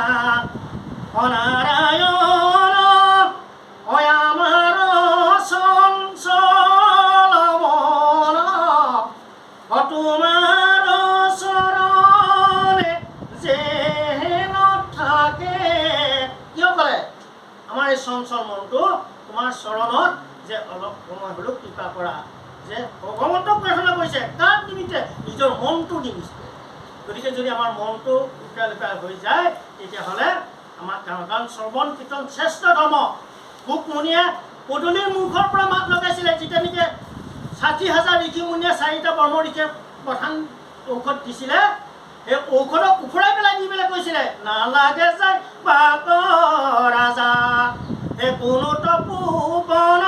নাৰায়ণ আমাৰ চঞ্চল মন তোমাৰ চৰণে যেন থাকে। কিয় ক'লে? আমাৰ এই চঞ্চল মনটো তোমাৰ চৰণত যে অলপ সময় হ'লেও কৃপা কৰা। যে ভগৱন্তক প্ৰাৰ্থনা কৰিছে তাৰ নিমিত্তে নিজৰ মনটো নিমিত্তে। গতিকে যদি আমাৰ মনটো উকা হৈ যায় তেতিয়াহ'লে আমাৰ কাৰণ শ্ৰৱণ কীৰ্তন শ্ৰেষ্ঠ ধৰ্ম। ৰুক্মিণীয়ে পদূলিৰ মুখৰ পৰা মাত লগাইছিলে যেতিয়া নেকি ৬০,০০০ ঋষি মুনিয়ে 4টা ব্ৰহ্ম ঋষিয়ে প্ৰধান ঔষধ দিছিলে। সেই ঔষধক উফৰাই পেলাই দি পেলাই কৈছিলে নালাগে যায় পাপ ৰাজা হে কোনো তপোবন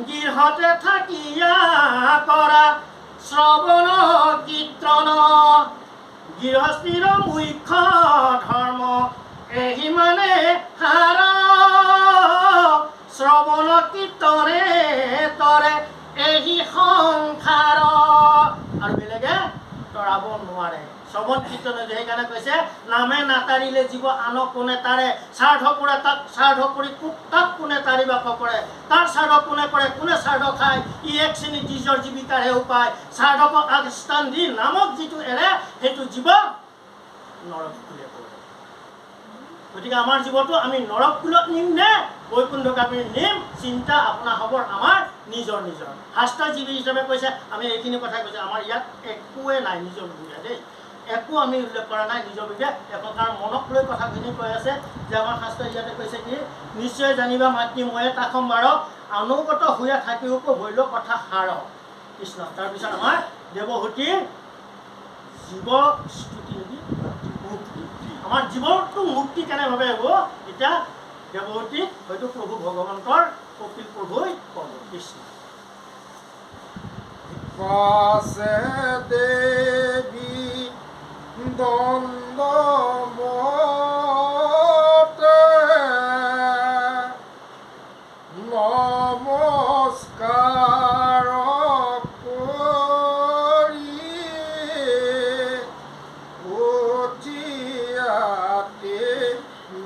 গৃহতে থাকিয়া কৰা শ্ৰৱণ কীৰ্তন গৃহস্থিৰ মুখ্য ধৰ্ম এহি মানে সাৰ শ্ৰৱণ কীৰ্তনে তৰে এহি সংসাৰ। আৰু বেলেগে তৰাব নোৱাৰে শ্ৰৱণ কীৰ্তনে। সেইকাৰণে কৈছে নামে নাতাৰিলে জীৱ আনক কোনে তাৰে, শ্ৰাদ্ধ কৰে তাক শ্ৰাদ্ধ কৰি তাক কোনে তাৰিবা কৰে, তাৰ শ্ৰাদ্ধ কোনে কৰে কোনে শ্ৰাদ্ধ খায়, ই এক শ্ৰেণী নিজৰ জীৱিকাৰহে উপায়, শ্ৰাদ্ধক আগস্থান দি নামক যিটো এৰে সেইটো জীৱ নৰক কুলে পৰে। গতিকে আমাৰ জীৱটো আমি নৰক কুলত নিম নে বৈকুণ্ঠক আমি নিম, চিন্তা আপোনাৰ হ'ব আমাৰ নিজৰ নিজৰ। শাস্ত্ৰজীৱী হিচাপে কৈছে আমি এইখিনি কথাই কৈছে, আমাৰ ইয়াত একোৱে নাই নিজৰ বুজা দেই, একো আমি উল্লেখ কৰা নাই নিজৰ বিষয়ে এখন। কাৰণ মনক লৈ কথাখিনি কৈ আছে যে আমাৰ শাস্ত্ৰই ইয়াতে কৈছে কি নিশ্চয় জানিবা মাতৃ ময়ে তাখম বাৰ অনুগত হৈয়া থাকিও ভৈল কথা সাৰ কৃষ্ণ। তাৰপিছত আমাৰ দেৱহূতিৰ জীৱ স্তুতি নেকি মুক্তি। আমাৰ জীৱনটো মুক্তি কেনেভাৱে হ'ব এতিয়া দেৱহূতিক হয়তো প্ৰভু ভগৱন্তৰ কপিল প্ৰভুই ক'ব। কৃষ্ণ পাছে দেৱী দণ্ডমতে নমস্কাৰ কৰি উঠিয়াতে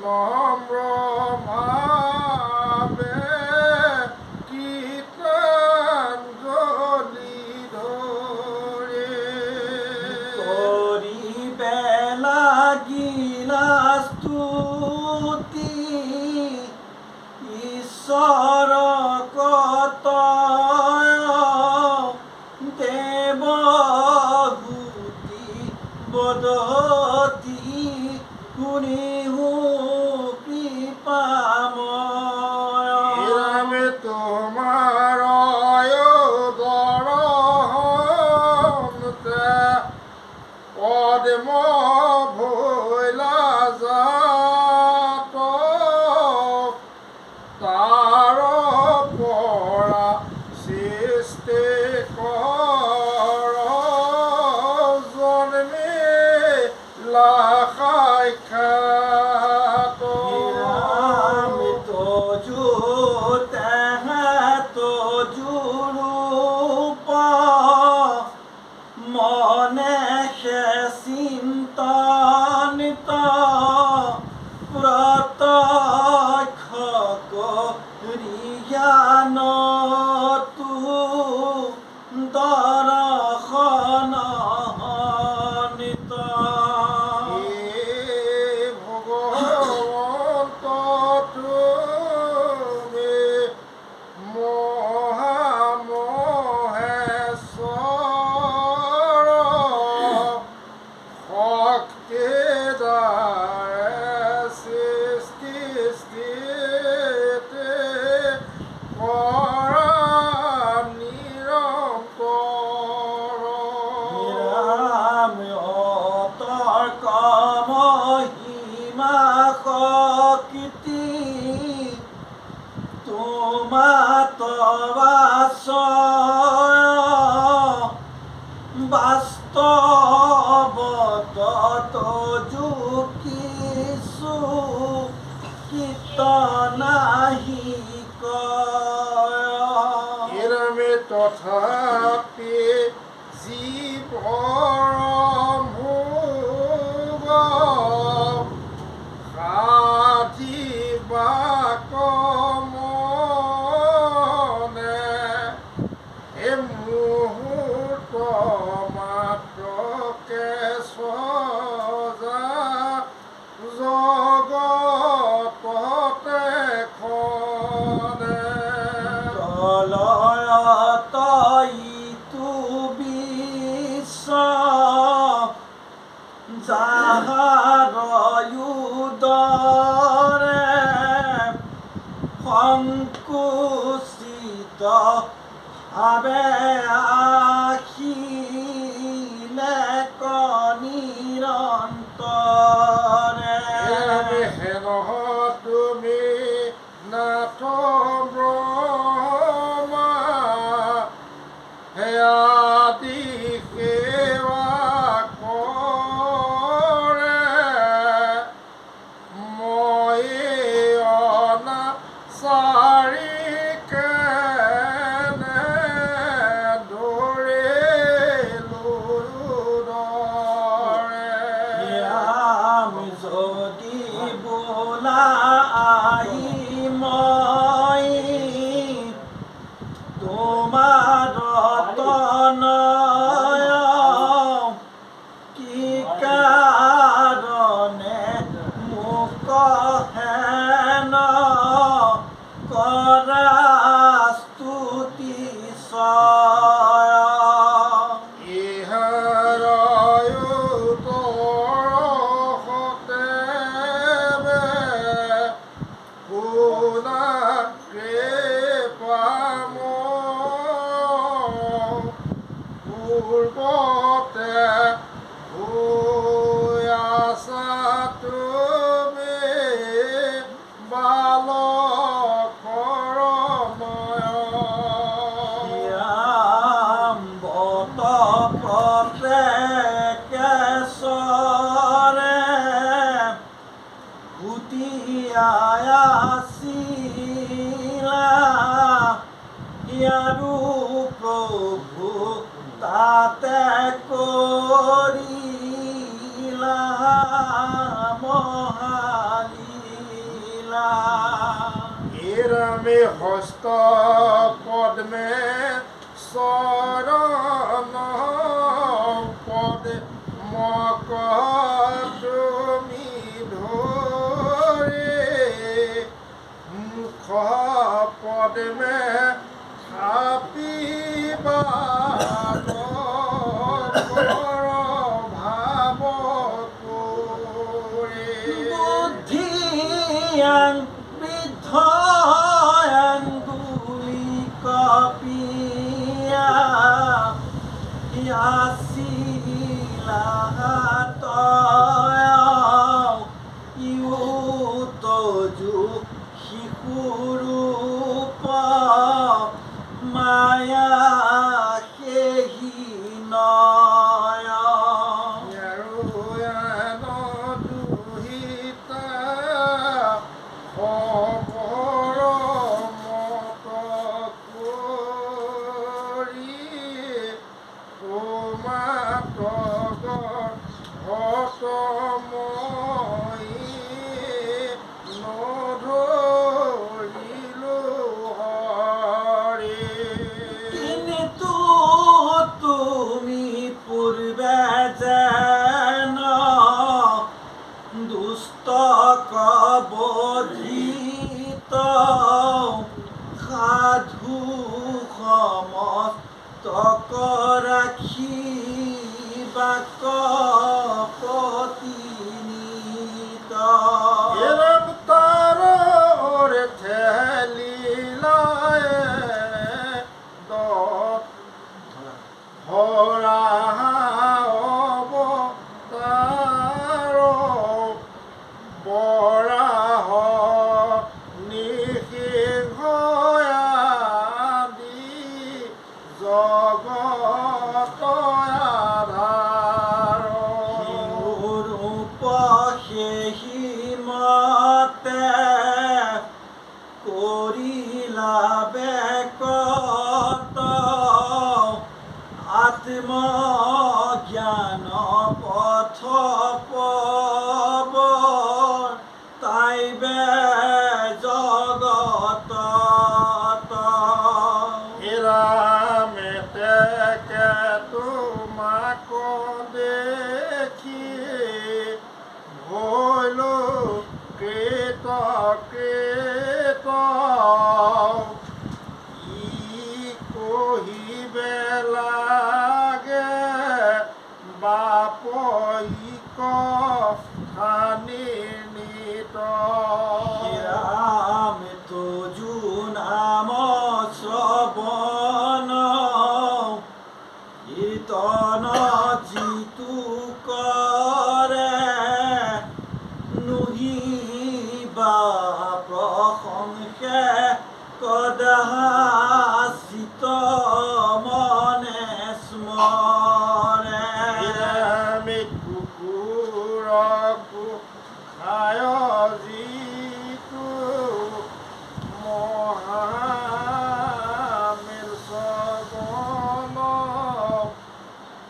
নম্ৰ ভাৱে কীৰ্তঞ্জলি ধৰে কৰি বেলাগিলা স্তুতি ঈশ্বৰ কতয় দেৱহূতি বদতি শুনিহো কৃপাময়। আমি তোমাৰ গৰহতে পদ্ম ভৈলা জাত তাৰ নাহি কয় এৰামে তথাপি জীৱৰ ভোগ সাধিবা কমনে এ মুহূৰ্ত মাত্ৰকে সজা জগততে খনে প্ৰলয়ত ইটো বিশ্ব যাহাৰ উদৰে সংকুচিত ভাৱে আহিলে নিৰন্তৰে হেন তুমি নাথ ব্ৰহ্মা সেয়া দি সেৱা কৰে মই অনা চাৰিকেনে ধৰিলো দৰে আমি যদি বোলাই মই তোমাৰ তনয় কি কাৰণে মোক হেন কৰা স্তুতি চয় ইহাৰায়ো তৰসতে শুনা কৃপাম পূৰ্বতে হৈ আছা তুমি বালকৰ নয়ন বত কেশৰে ভূতিয়াই আছিলা ইয়াৰো প্ৰভু তাতে কৰিলা মহালীলা এৰামে হস্ত পদ্মে চৰণ পদে মক তুমি ধৰি মুখ পদ্মে থাপিবা ভাৱ কৰি বুদ্ধিয়াং বৃদ্ধয়াঙ্গুলি কপিয়া আসিলা তয় ইউতজু শিশুৰূপ মায়া সেহি নয় নধৰিলো আইবে জগত হিৰামেতেকে তোমাক দেখি ভৈলো কৃত ই কহিবে লাগে বাপইক খানি নিত রামে তোজু নাম শ্রবণ কীর্তন জিতু করে নুহিবা প্রশংসে কদাচিত মনে স্মরে আমি কুকুৰকো খায় যিটো মহামেল শ্ৰৱণ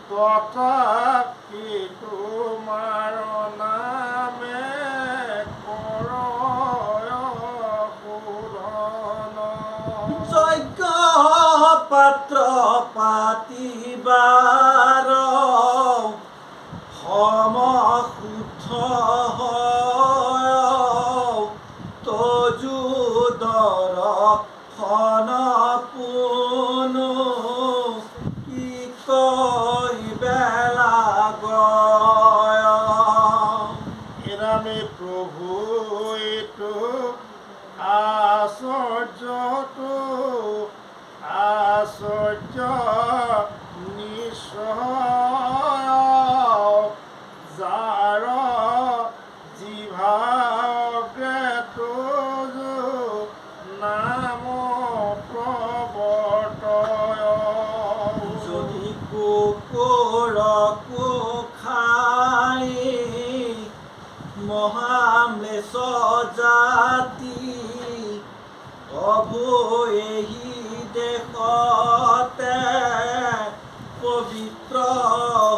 তথাপি তোমাৰ নামে কৰয় শোধন যজ্ঞ পাত্ৰ পাতিবাৰ সম শুদ্ধ তজু দৰ্শন পুনু কি কইবে লাগয় এৰামে প্ৰভু এটো আশ্চৰ্যটো আশ্চৰ্য নিশ্চয় যাৰ জিভাগ্ৰেতো নাম প্ৰৱৰ্তয় যদি কুকুৰকো খাই মহাম্লেশ জাতি প্ৰভু এই দেশতে পবিত্ৰ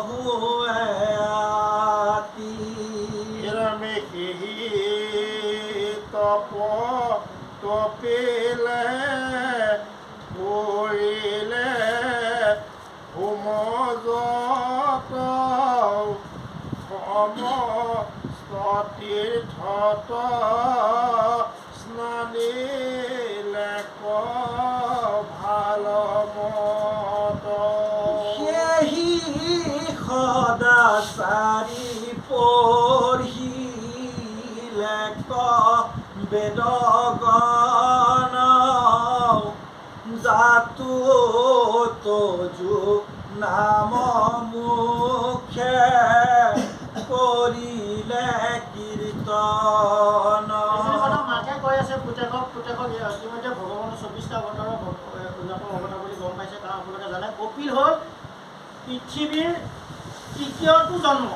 হোৱে আতি এৰামে কেহি তপিলে কৰিলে হোমযত সমস্তীৰ্থত স্নানিলে ভাল মত সেহি সদাচাৰী পঢ়িলে বেদগণ জাতু তজু নাম মুখে কৰিলে কীৰ্তন এইখিনি কথা মাকে কৈ আছে পুতেকক ইতিমধ্যে ভগৱানৰ 24টা অৱতাৰৰ পূজাকৰ অৱতাৰ বুলি গম পাইছে কাৰণ আপোনালোকে জানে কপিল হ'ল পৃথিৱীৰ তৃতীয়টো জন্ম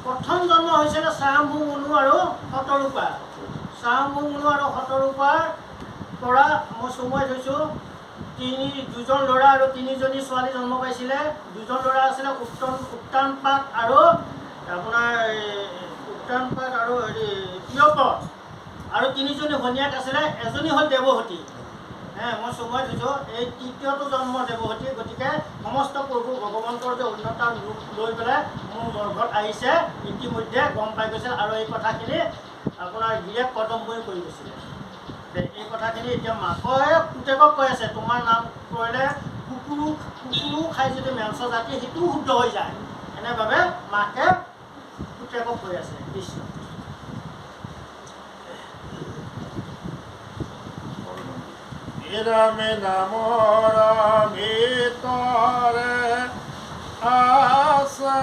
প্ৰথম জন্ম হৈছিলে স্বয়ম্ভু মনু আৰু শতৰূপা স্বয়ম্ভু মনু আৰু শতৰূপাৰ পৰা মই চমুৱাই থৈছোঁ দুজন ল'ৰা আৰু তিনিজনী ছোৱালী জন্ম পাইছিলে দুজন ল'ৰা আছিলে উত্তানপাত আৰু আপোনাৰ উত্তানপাত আৰু প্ৰিয়পদ আৰু তিনিজনী ভনীয়েক আছিলে এজনী হ'ল দেৱহতী মই চমুৱাই থৈছোঁ এই তৃতীয়টো জন্ম দেৱহতী গতিকে সমস্ত প্ৰভু ভগৱন্তৰ যে উন্নতা ৰূপ লৈ পেলাই মোৰ গৰ্ভত আহিছে ইতিমধ্যে গম পাই গৈছিল আৰু এই কথাখিনি আপোনাৰ গিৰিয়েক কদম্বই কৰি গৈছিলে এই কথাখিনি এতিয়া মাকে পুতেকক কৈ আছে তোমাৰ নাম কৰিলে কুকুৰো খাই যদি মেংস জাতি সেইটোও শুদ্ধ হৈ যায় এনেভাৱে মাকে পুতেকক কৈ আছে কৃষ্ণ এৰামে নামৰ ভিতৰে আছে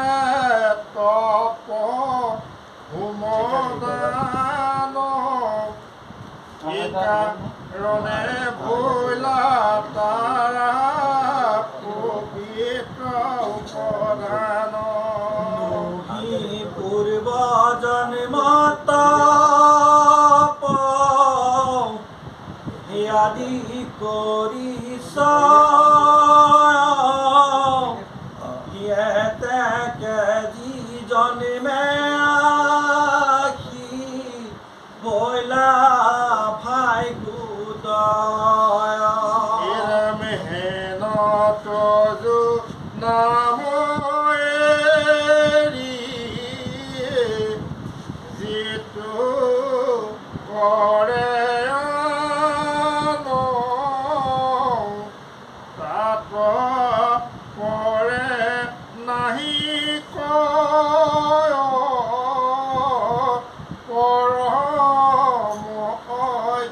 তপ হোমদান কাৰণে ভৈলা তাৰা পবিত্ৰ উপাদান পূৰ্ব জন্মত আদি কৰিছ ইয়েতে যি জন্মে আহি কৰে আনো তাত পৰে নাহি কয় পৰম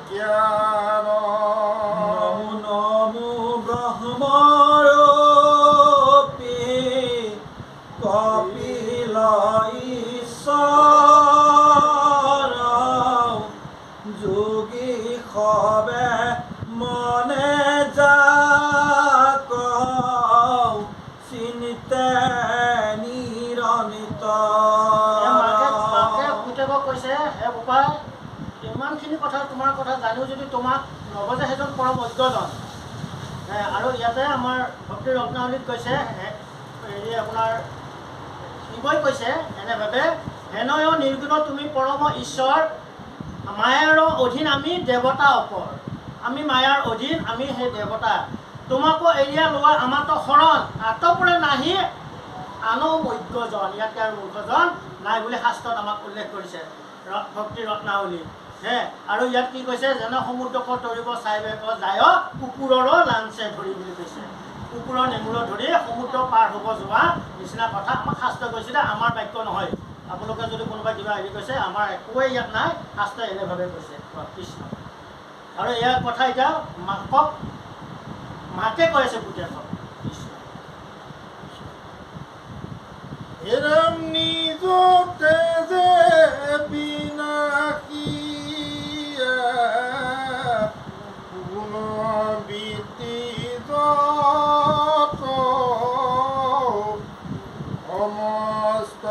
জ্ঞান নমো নমো ব্ৰহ্মৰূপী কপিল ঈশ্বৰ যোগী সবে মনে যাক চিন্তে নিৰনিত মাকে পুতেকক কৈছে হে বোপাই ইমানখিনি কথা তোমাৰ কথা জানিও যদি তোমাক নবজে সেইজন পৰম অজ্ঞজন আৰু ইয়াতে আমাৰ ভক্তি ৰত্নাৱলীত কৈছে হেৰি আপোনাৰ শিৱই কৈছে এনেভাৱে হেনয় নিৰ্গুণ তুমি পৰম ঈশ্বৰ মায়াৰ অধীন আমি দেৱতা অপৰ আমি মায়াৰ অধীন আমি সেই দেৱতা তোমাকো এৰিয়া লোৱা আমাৰতো শৰণ আঁতপৰে নাহি আনো মধ্যজন ইয়াতে আৰু মূৰ্খজন নাই বুলি শাস্ত্ৰত আমাক উল্লেখ কৰিছে ভক্তি ৰত্নাৱলী হে আৰু ইয়াত কি কৈছে যেনে সমুদ্ৰক তৰিব চাইবেক যায় কুকুৰৰো লাঞ্চে ধৰি বুলি কৈছে কুকুৰৰ নেমুৰত ধৰি সমুদ্ৰ পাৰ হ'ব যোৱা নিচিনা কথা আমাক শাস্ত্ৰ কৈছিলে আমাৰ বাক্য নহয় আপোনালোকে যদি কোনোবাই কিবা হেৰি কৈছে আমাৰ একোৱেই ইয়াত নাই শাস্ত্ৰই এনেভাৱে কৈছে কৃষ্ণ আৰু ইয়াৰ কথা এতিয়া মাকে কৈ আছে পুতেকক কৃষ্ণ এৰম নিজতে যে বিনাশিয়া গুণবৃত্তি যত সমস্ত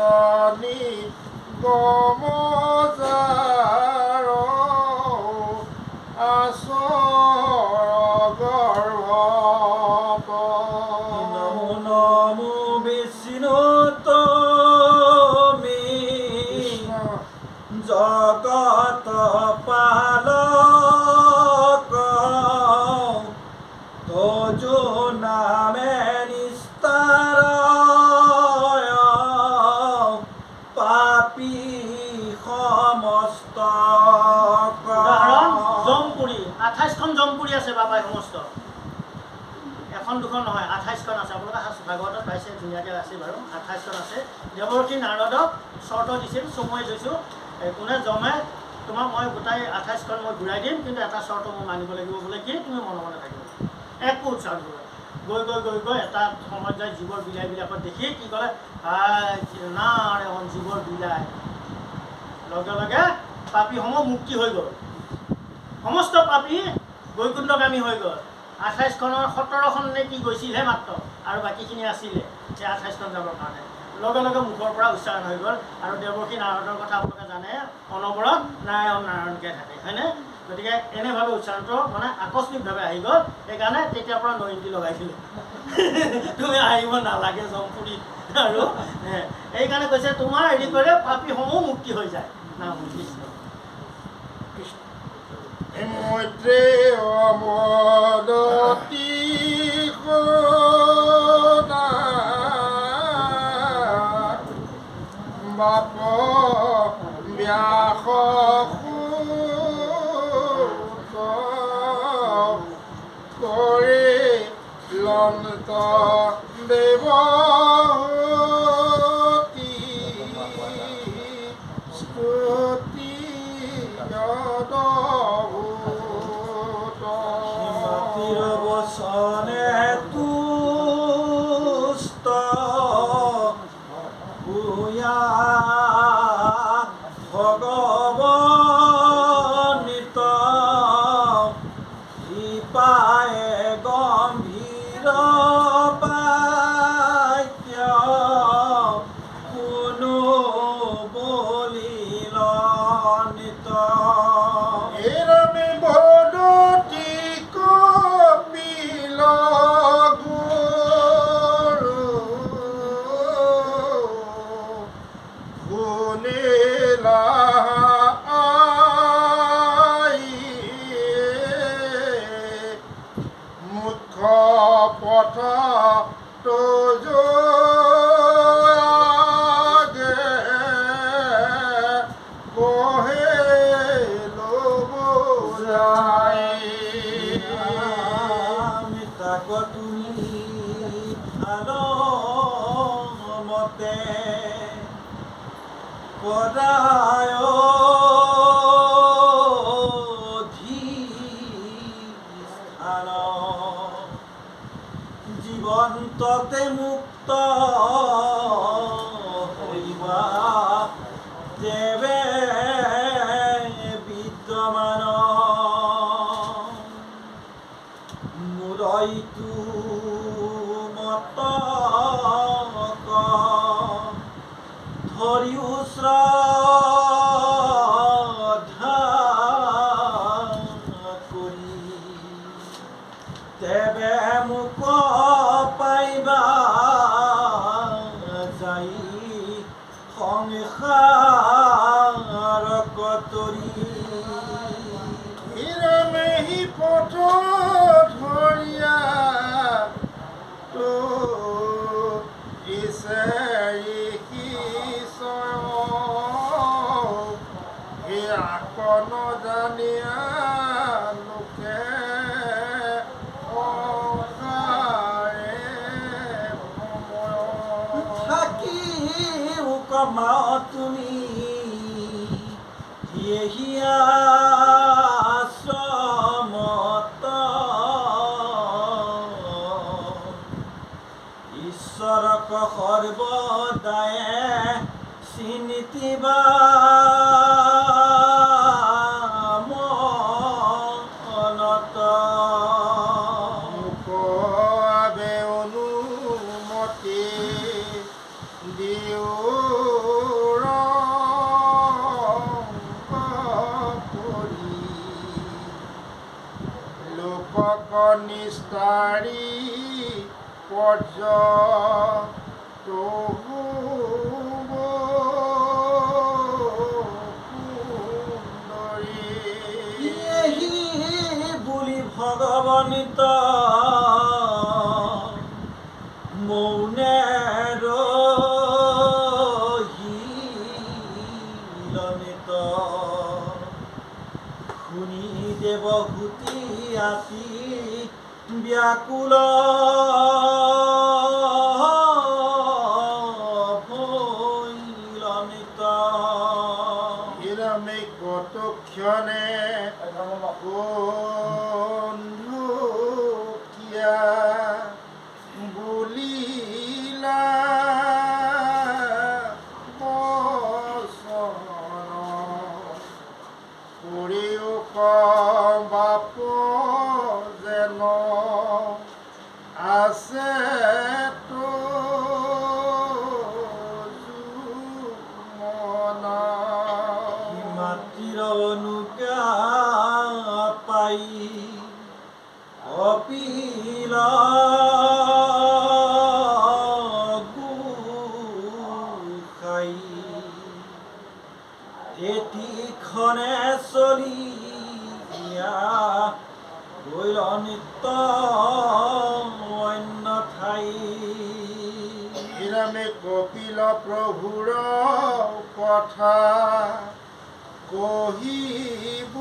নিগম যাৰ আচৰ গৰ্ভত নমো নমো বিষ্ণু তুমি জগত পালক তোজো নামে নিস্তাৰ পাপী সমস্ত উদাহৰণ জমপুৰী 28খন জমপুৰী আছে বাবাই সমস্ত এখন দুখন নহয় 28খন আছে আপোনালোকে ভাগৱতত পাইছে ধুনীয়াকৈ আছে বাৰু 28খন আছে দেৱৰ্ষী নাৰদক চৰ্ত দিছিল চমুৱাই লৈছোঁ কোনে জমে তোমাক মই গোটাই 28খন মই ঘূৰাই দিম কিন্তু এটা চৰ্ত মই মানিব লাগিব বোলে কি তুমি মনে মনে থাকিব একো উৎসাহ গৈ গৈ গৈ গৈ এটা সময়ত যায় জীৱৰ বিলাইবিলাকত দেখি কি ক'লে নাৰে জীৱৰ বিলাই লগে লগে পাপীসমূহ মুক্তি হৈ গ'ল সমস্ত পাপী বৈকুণ্ঠগামী হৈ গ'ল 28খনৰ 17খন নে কি গৈছিলহে মাত্ৰ আৰু বাকীখিনি আছিলে সেই 28খন যাবৰ কাৰণে লগে লগে মুখৰ পৰা উচ্চাৰণ হৈ গ'ল আৰু দেৱৰ্ষী নাৰদৰ কথা আপোনালোকে জানে অনবৰত নাৰায়ণ নাৰায়ণকৈ থাকে হয়নে গতিকে এনেভাৱে উচ্চাৰণটো মানে আকস্মিকভাৱে আহি গ'ল সেইকাৰণে তেতিয়াৰ পৰা নয়ন্তি লগাইছিলে তুমি আহিব নালাগে জমপুৰীত আৰু এইকাৰণে কৈছে তোমাৰ হেৰি কৰে পাপীসমূহ মুক্তি হৈ যায় নাম কৃষ্ণ মৈত্ৰে অমদতি বাপ ব্যাস কৰি লন্ত দেৱতী স্তুতি বচনে তুষ্ট ভূয়া ভগৱনিত কৃপায়ে গম্ভীৰ বাক্য কোনো বলিলনিত এৰমে বদতি কপিল গুৰু গুণিলা আই মুখ পথ তোজ আগে বহে সদায় অধিষ্ঠান জীৱন্ততে মুক্ত হইবা দেৱে বিদ্যমান মুৰৈতু মতক ধৰিও শ্ৰদ্ধা কৰি তেবে মোক পাইবা যাই সংসাৰ কতৰি হিৰমেহি পথ ধৰিয়া তো ইচাৰি হে আকন জানিয়া লোকে থাকি কমাও তুমি আশ্ৰমত ঈশ্বৰক সৰ্বদায়ে চিনিতিবা মনত মুখবে অনুমতি দিও কৰি লোকক নিস্তাৰি এহি বুলি ভগৱন্ত মৌনে ৰহিলনিত শুনি দেৱভূতি আতি ব্যাকুল ভৈলনিত হিৰমে কতক্ষণে বন্ধু কিয়া বুলিলা বচন কৰিও বাপ যেন আছে তো মনা মাটিৰ অনুজ্ঞা পাই অপিল গোসাই এটিখনে চলিয়া গৈল নিত্য অন্য ঠাই হিৰমে কপিল প্ৰভুৰ কথা কহিব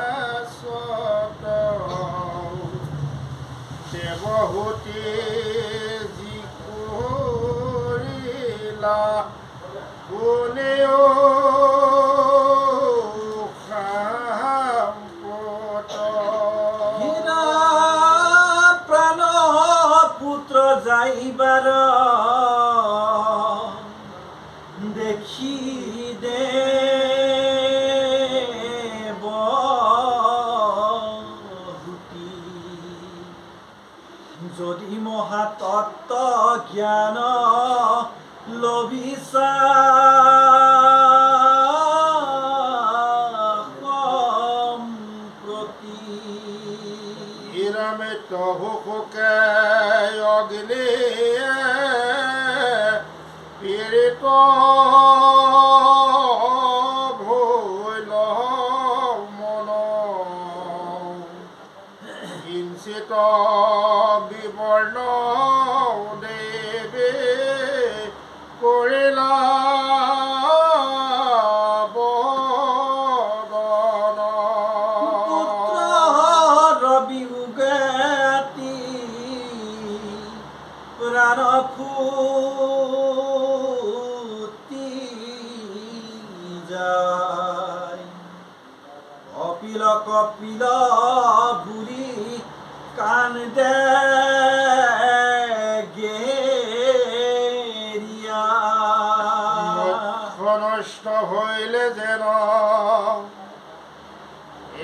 পাছত দেৱহূতি যি কৰিলা কোনেও হীৰা প্ৰাণ পুত্ৰ যাইবাৰ দেখি দেৱহূতি যদি মহাতত্ত্ব জ্ঞান লভিছা হিৰমে তহুকে অগ্নি পীড়িত ভৈল মন কিঞ্চিত বিবৰ্ণ দেৱে কৰিলা বিয়োগে প্ৰাণ বুজাই কপিল কপিল বুলি কান্দে গেৰিয়া নষ্ট হইলে যেন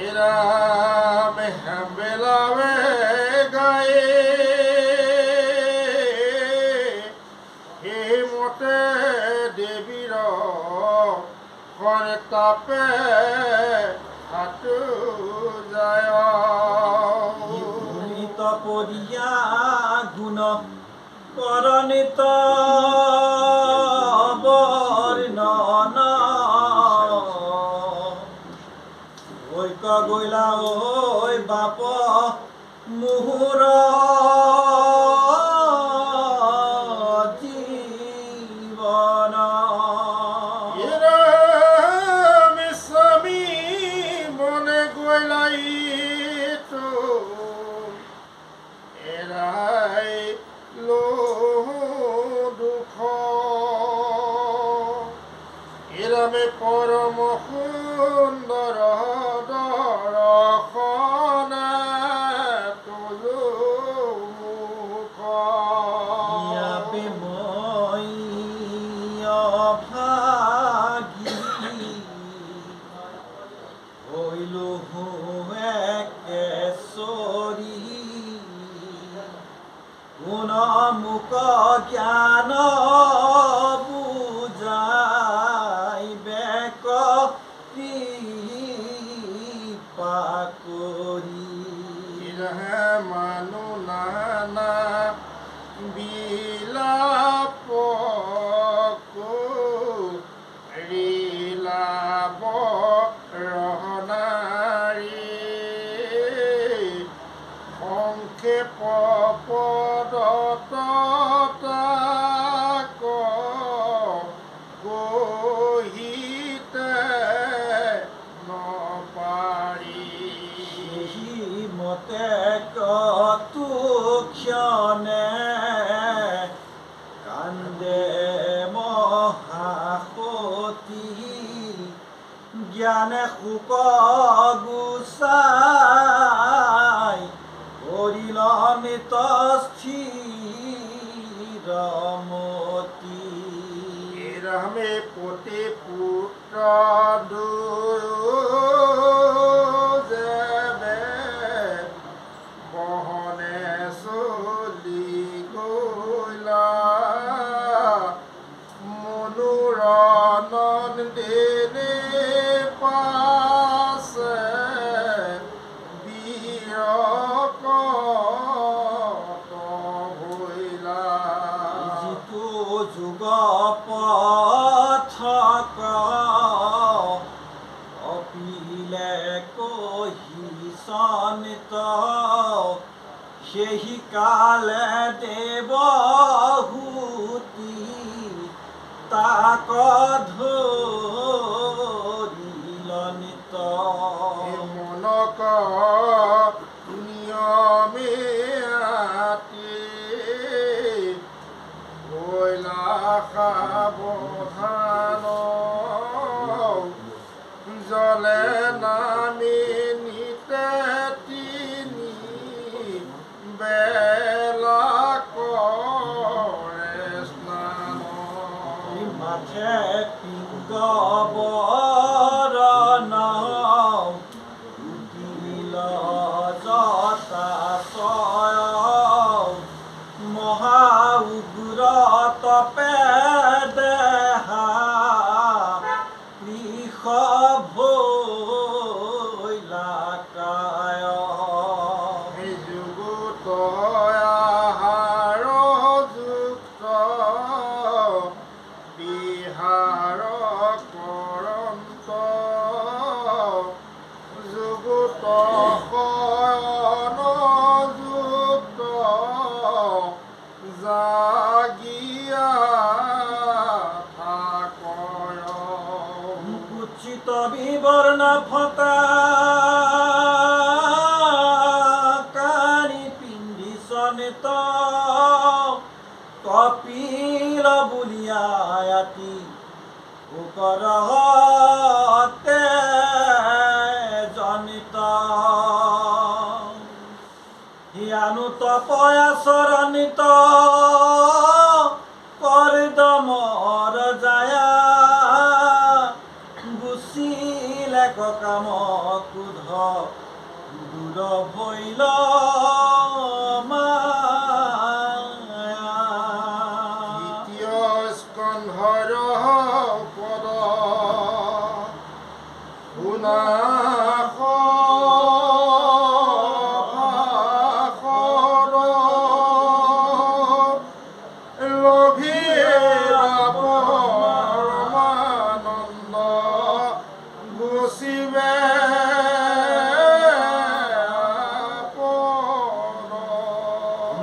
এরামে হাম্বেলাবে গায়ে এই মতে দেবীর তাপে হাতু যায় গুণিত পদিয়া গুণ করণিত বর্ণন ঐক গৈলা ঐ বাপ মুহুৰ জীবন এৰামে স্বামী মনে গইলাই তো এৰাই লো দুঃখ এৰামে পৰম সুন্দৰ দৰ্শনা তোলো মুখ ইয়াবে মই অভাগী হইলো একেশ্বৰী গুণ মুক জ্ঞান বুজাই বেক কৃপা কৰি ইৰহে মানু নানা বিলাপ ৰিলাব ৰহনাৰী সংক্ষেপ পদত গহিতে নপাৰি সেই মতে কতু ক্ষণে কান্দে মহাসতী জ্ঞানে শোক গুচাই কৰিল নিত স্থিৰমতী এরমে পতি পুত্র যাবে বহনে চলি গইলা মনোরণন দিনে পাছে বীরক হইলা যিটো যুগ পথক অপিলে কহি সনিত সেই কালে দেৱহূতি তাক ধৰিল নিত মনক নিয়মে আতি কইলা সাৱধান জলে নামি নিতে তিনি বেলা কৰে স্নান মাথে পিংগ বৰণ উঠিল জটাশয় মহা উগ্ৰ তপে দেহা কৃষ ভৈলা কায় যুগুত আহাৰ যুক্ত বিহাৰ কৰন্ত যুগুত শয়ন যুক্ত জাগিয়া থাকয় কুচিত বিবৰ্ণ ফটা কানি পিন্ধি সনিত কপিল বুলিয়ায়াতি উকৰ চৰণিত কৰদমৰ জায়া গুচিলে কাম ক্ৰোধ দূৰ ভৈল মায়া। দ্বিতীয় স্কন্ধৰ পদ শুনা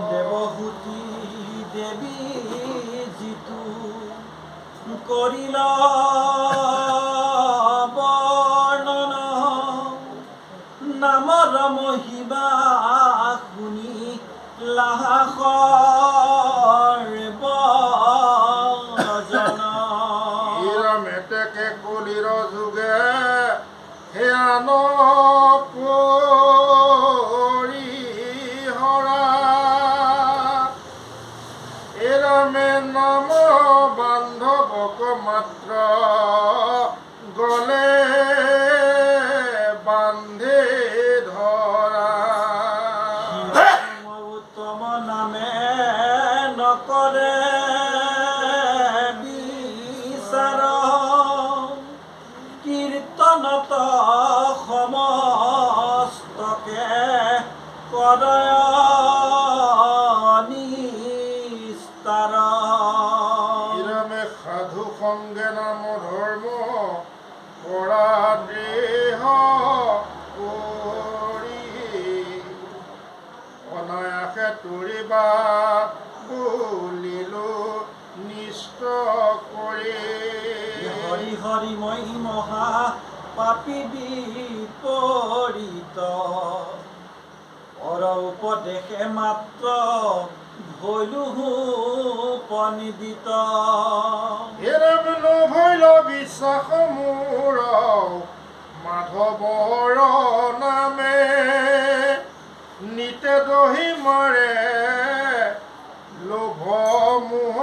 দেৱহূতি দেৱী যিটো কৰিল বৰ্ণন নামৰ মহিমা শুনি লাহৰ বজন মেটেকে কলিৰ যোগে সেয়ান পৰিহৰা এৰামে নাম বান্ধৱক মাত্ৰ গলে বান্ধে ধৰা উত্তম নামে নকৰে বিচাৰ কীৰ্তনত সমস্তকে কৰয় নিস্তাৰ ইৰামে সাধু সংগে নাম ধৰ্ম পৰা দেহ কৰি অনায়াসে তৰিবা বুলিলো নিষ্ট কৰি হৰি হৰি মই মহা পাপী বিপৰীত পৰ উপদেশে মাত্ৰ ভৈলো পনিদিত এৰাম নভৈল বিশ্বাস মোৰ মাধৱৰ নামে নিতে দহি মাৰে লোভ মোহ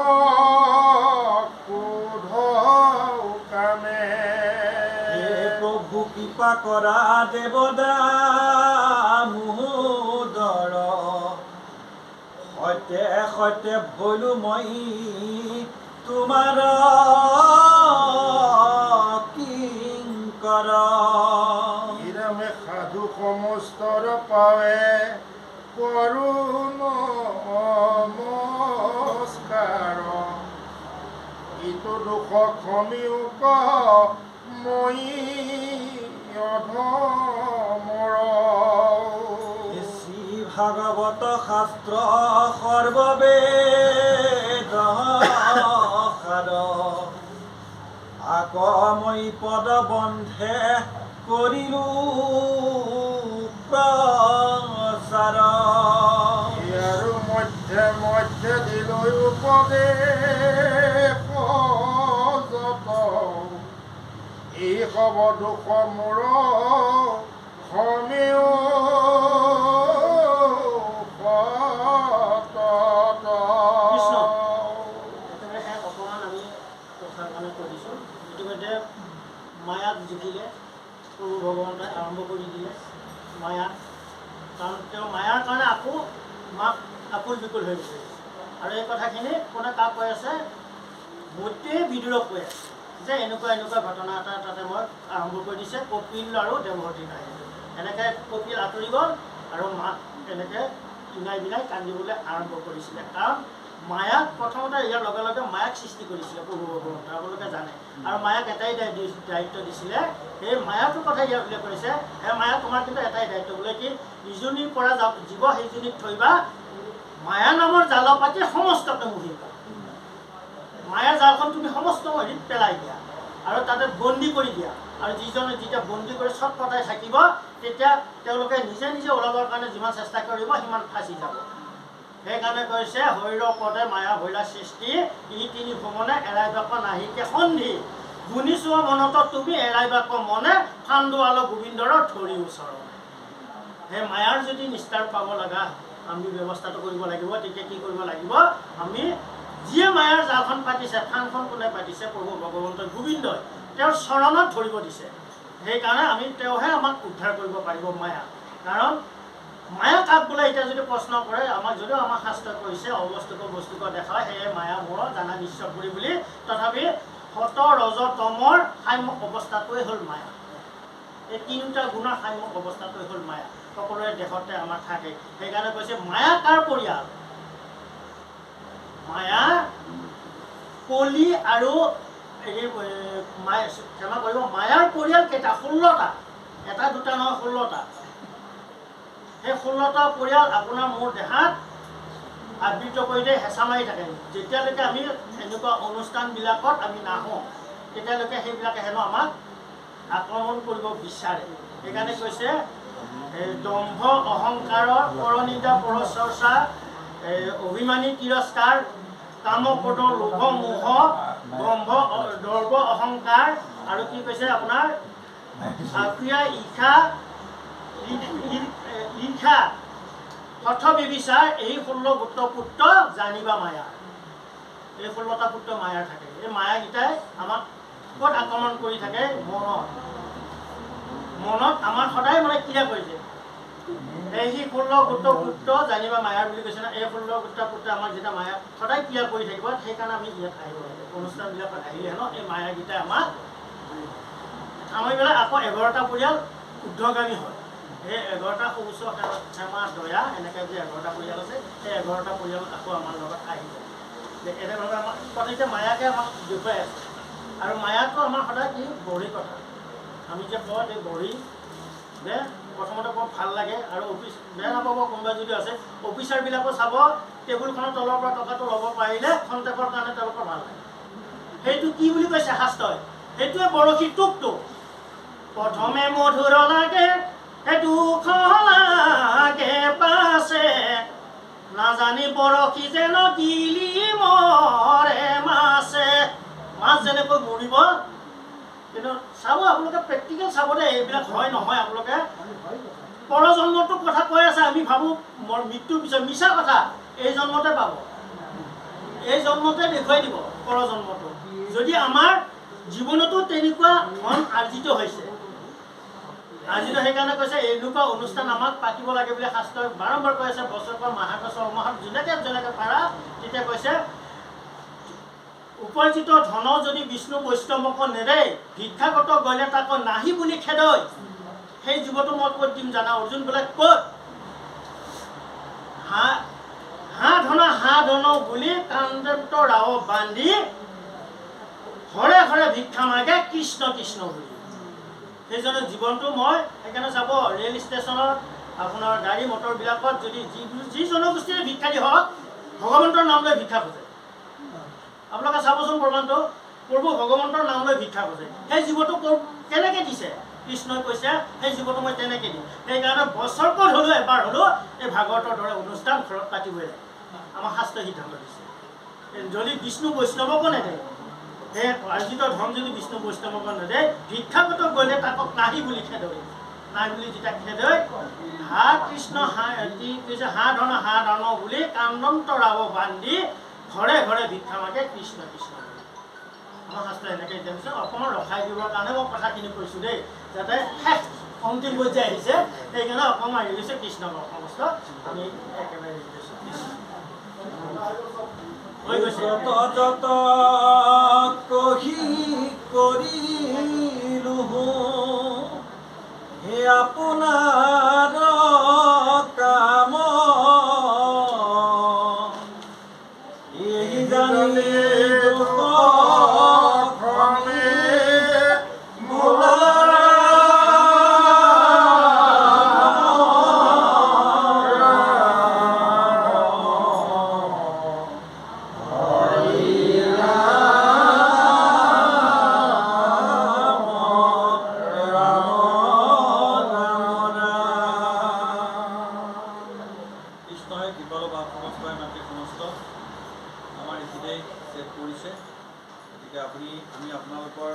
ক্ৰোধ কামে হে প্ৰভু কৃপা কৰা দেৱদা মুহুদৰ সৈতে সৈতে ভৈলো মই তোমাৰ কিংকৰ ইৰামে সাধু সমস্তৰ পাৱে কৰোণ নমস্কাৰ ইটো দুখ ক্ষমিওক মই অধমৰ শ্ৰী ভাগৱত শাস্ত্ৰ সৰ্ববেদ সাৰ আকমই পদ বন্ধে কৰিলো প্ৰচাৰ আৰু মধ্যে মধ্যে দিলৈ উপদেশ যত এই হব দুখ মোৰ ক্ষমেও কৃষ্ণ। একেবাৰে এক অকণমান আমি কথাৰ কাৰণে কৈ দিছোঁ। ইতিমধ্যে মায়াক জিকিলে প্ৰভু ভগৱন্তই আৰম্ভ কৰি দিলে মায়াক, কাৰণ তেওঁ মায়াৰ কাৰণে আকৌ মাক আকুল বিকুল হৈ গৈছে। আৰু এই কথাখিনি কোনে কাক কৈ আছে? মৈত্ৰেয়ীয়ে বিদুৰক কৈ আছে যে এনেকুৱা এনেকুৱা ঘটনা এটা তাতে মই আৰম্ভ কৰি দিছে কপিল আৰু দেৱহতীৰ কাহিনী। এনেকৈ কপিল আঁতৰি গ'ল আৰু মাক এনেকৈ ইনাই বিনাই কান্দিবলৈ আৰম্ভ কৰিছিলে। কাৰণ মায়াক প্ৰথমতে ইয়াৰ লগে লগে মায়াক সৃষ্টি কৰিছিলে প্ৰভু ভগৱন্তই, আপোনালোকে জানে। আৰু মায়াক এটাই দায়িত্ব দিছিলে, সেই মায়াটোৰ কথা ইয়াত উল্লেখ কৰিছে। হে মায়া, তোমাৰ কিন্তু এটাই দায়িত্ব বোলে কি, ইজনীৰ পৰা জীৱ সেইজনীক থৈবা, মায়া নামৰ জাল পাতি সমস্তকে মুহিবা। মায়াৰ জালখন তুমি সমস্ত হেৰিত পেলাই দিয়া আৰু তাতে বন্দী কৰি দিয়া। আৰু যিজনে যেতিয়া বন্দী কৰি চট পটাই থাকিব, তেতিয়া তেওঁলোকে নিজে নিজে ওলাবৰ কাৰণে যিমান চেষ্টা কৰিব সিমান ফাঁচি যাব। সেইকাৰণে কৈছে হৈৰ পদে মায়া ভৈলা সৃষ্টি, ই তিনি ভ্ৰমণে এৰাইবাক নাহিকে সন্ধি, গুণিছো মনত তুমি এৰাইবাক মনে, ফান্দোৱাল গোবিন্দৰ ধৰি ওচৰ। সেই মায়াৰ যদি নিস্তাৰ পাব লগা আমি ব্যৱস্থাটো কৰিব লাগিব। তেতিয়া কি কৰিব লাগিব, আমি যিয়ে মায়াৰ জালখন পাতিছে, থানখন কোনে পাতিছে, প্ৰভু ভগৱন্ত গোবিন্দই তেওঁৰ চৰণত ধৰিব দিছে। সেইকাৰণে আমি তেওঁহে আমাক উদ্ধাৰ কৰিব পাৰিব মায়া। কাৰণ মায়া কাক বোলে এতিয়া যদি প্ৰশ্ন কৰে, আমাক যদিও আমাক শাস্ত্ৰই কৈছে অবস্তুক বস্তুক দেখায়, সেয়ে মায়া মোৰ জানা নিশ্চয় বুলি, তথাপি সত ৰজ তমৰ সাম্যক অৱস্থাটোৱে হ'ল মায়া। এই তিনিটা গুণৰ সাম্যক অৱস্থাটোৱে হ'ল মায়া। সকলোৰে দেহতে আমাৰ থাকে। সেইকাৰণে কৈছে মায়া কাৰ পৰিয়াল? মায়া কলি আৰু ক্ষমা কৰিব, মায়াৰ পৰিয়াল কেইটা? 16টা। এটা দুটা নহয়, 16টা। সেই 16টা পৰিয়াল আপোনাৰ মোৰ দেহাত আবৃত কৰি দিয়ে, হেঁচা মাৰি থাকে। যেতিয়ালৈকে আমি এনেকুৱা অনুষ্ঠানবিলাকত আমি নাহোঁ, তেতিয়ালৈকে সেইবিলাকে হেনো আমাক আক্ৰমণ কৰিব বিচাৰে। সেইকাৰণে কৈছে দম্ভ অহংকাৰৰ পৰনিন্দা পৰচৰ্চা, অভিমানী তিৰস্কাৰ, কামক্ৰোধ লোভ মোহ, দম্ভ দৰ্ভ অহংকাৰ, আৰু কি কৈছে আপোনাৰ আক্ৰিয়া ঈৰ্ষা হঠ বিবিচাৰ, এই 16 গোত্ৰ পুত্ৰ জানিবা মায়া। এই 16টা পুত্ৰ মায়াৰ থাকে। এই মায়াকেইটাই আমাক ক'ত আক্ৰমণ কৰি থাকে? মনত আমাৰ সদায় মানে ক্ৰিয়া কৰিছে। এই 16 গোত্ৰ পুত্ৰ জানিবা মায়াৰ বুলি কৈছে না। এই 16 গোত্ৰ পুত্ৰ আমাক যেতিয়া মায়া সদায় ক্ৰিয়া কৰি থাকিব, সেইকাৰণে আমি ইয়াত আহিব লাগে। অনুষ্ঠানবিলাকত আহিলে হেনো এই মায়াকেইটাই আমাক থামাই পেলাই আকৌ 11টা পৰিয়াল ঊৰ্ধ্বগামী হয়। সেই 11টা শৌচ ক্ষমা দয়া এনেকৈ যে 11টা পৰিয়াল আছে, সেই 11টা পৰিয়াল আকৌ আমাৰ লগত আহি যায়। এনেধৰণে আমাক প্ৰতিটো মায়াকে আমাক দেখুৱাই আছে। আৰু মায়াটো আমাৰ সদায় কি বড়ি কথা। আমি যে কওঁ এই বড়ি যে প্ৰথমতে বৰ ভাল লাগে, আৰু অফিচ বেয়া নাপাব কোনোবা যদি আছে, অফিচাৰবিলাকো চাব টেবুলখনৰ তলৰ পৰা টকাটো ল'ব পাৰিলে খন্তেকৰ কাৰণে তেওঁলোকৰ ভাল লাগে। সেইটো কি বুলি কৈছে শাস্ত্ৰই? সেইটোৱে বৰশীৰ টোপটো। প্ৰথমে মধুৰ লাগে, দুখ লাগে পাছে, নাজানি বৰশী যেন গিলি মৰে মাছে। মাছ যেনেকৈ মৰিব, কিন্তু চাব আপোনালোকে প্ৰেক্টিকেল চাব দেই, এইবিলাক হয় নহয়। আপোনালোকে পৰজন্মটোৰ কথা কৈ আছে, আমি ভাবোঁ মোৰ মৃত্যুৰ পিছত, মিছা কথা। এই জন্মতে পাব, এই জন্মতে দেখুৱাই দিব পৰজন্মটো। যদি আমাৰ জীৱনতো তেনেকুৱা ধন আৰ্জিত হৈছে, আৰ্জিত সেইকাৰণে কৈছে এনেকুৱা অনুষ্ঠান আমাক পাতিব লাগে বুলি শাস্ত্ৰই বাৰম্বাৰ কৈ আছে। বছৰকৰ মাহত ছমাহত যেনেকৈ পাৰা, তেতিয়া কৈছে উপাৰ্জিত ধন যদি বিষ্ণু বৈষ্ণৱক নেৰে, ভিক্ষাগত গ'লে তাক নাহি বুলি খেদয়। সেই জীৱটো মই ক'ত দিম জানা? অৰ্জুন বোলে ক'ত? হাঁ ধন বুলি কাণ্ডত ৰাও বান্ধি, ঘৰে ঘৰে ভিক্ষা মাগে কৃষ্ণ কৃষ্ণ বুলি। সেইজনৰ জীৱনটো মই সেইকাৰণে চাব, ৰেল ষ্টেচনত আপোনাৰ গাড়ী মটৰবিলাকত যদি যি জনগোষ্ঠীৰে ভিক্ষাৰী হওক, ভগৱন্তৰ নাম লৈ ভিক্ষা খোজে। আপোনালোকে চাবচোন প্ৰমাণটো, প্ৰভু ভগৱন্তৰ নাম লৈ ভিক্ষা খোজে। সেই জীৱটো কেনেকৈ দিছে? কৃষ্ণই কৈছে সেই জীৱটো মই তেনেকৈ দিম। সেইকাৰণে বছৰকত হ'লেও এবাৰ হ'লেও এই ভাগৱতৰ দৰে অনুষ্ঠান ঘৰত পাতিবই লাগে। আমাৰ শাস্ত্ৰই সিদ্ধান্ত দিছে। যদি বিষ্ণু বৈষ্ণৱকো নেদে, সেই আৰ্জিত ধন যদি বিষ্ণু বৈষ্ণৱক নেদে, ভিক্ষাগত গ'লে তাক নাহি বুলি খেদয়। নাই বুলি যেতিয়া খেদয়, হা কৃষ্ণ কি কৈছে, হাঁ ধন বুলি কাণ্ডত ৰাও বান্ধি, ঘৰে ঘৰে ভিক্ষা মাগে কৃষ্ণ কৃষ্ণ। আমাৰ শাস্ত্ৰই এনেকৈ দিছে। অকণমান ৰখাই দিবৰ কাৰণে মই কথাখিনি কৈছোঁ দেই, যাতে শেষ অন্তিম পৰ্যায়ে আহিছে, সেইকাৰণে অকণমান হেৰি গৈছে। কৃষ্ণ সমস্ত আমি একেবাৰে হেৰি কৰিছোঁ। হৈ গৈছে। হে আপোনাৰ কাম এই জানি আমি আপোনালোকৰ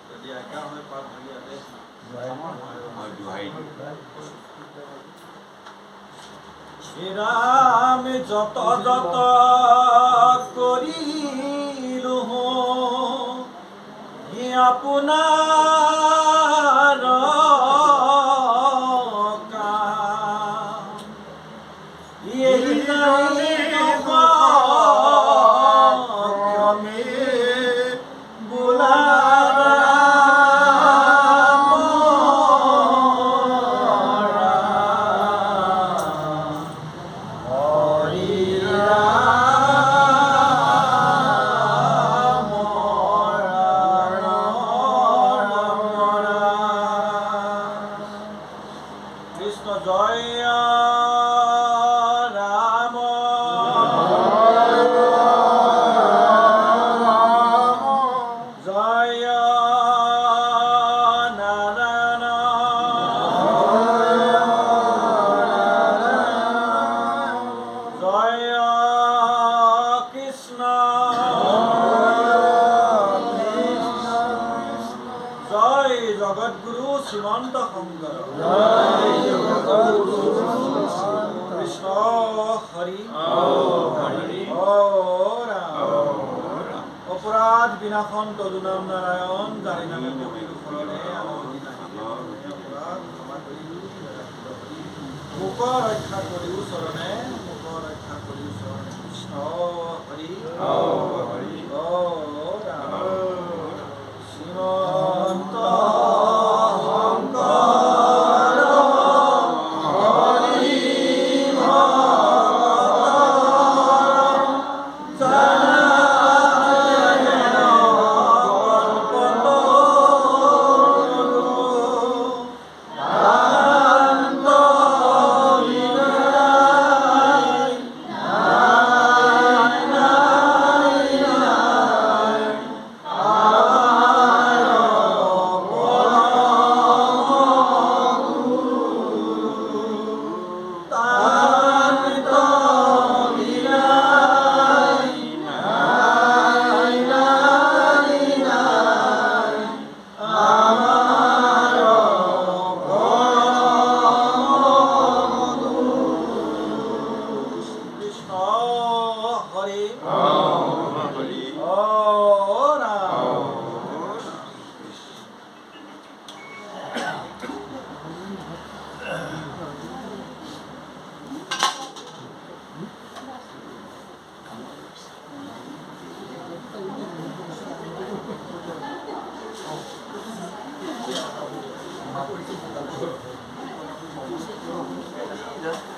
যদি আজ্ঞা হয় পাঠ ধৰি ইয়াতে শ্রীরাম যত যত করিলু হে আপনার কাম। এই জানি দুঃখ ক্রমে বুলারাম হরি রাম কৃষ্ণ জয় রাম জয় নারায়ণ জয় কৃষ্ণ জয় জগৎগুরু শ্রীমন্ত শংকৰ কৃষ্ণ হৰি ৰাম অপৰাধ বিনাশন তদুনাম নাৰায়ণ যাৰি নামে পবিৰু শৰণে অপৰাধ ক্ষমা কৰিও মুখ ৰক্ষা কৰিও চৰণে মুখ ৰক্ষা কৰিও চৰণে কৃষ্ণ হৰি ৰাম শ্ৰীমন্ত শংকৰ হৰি Just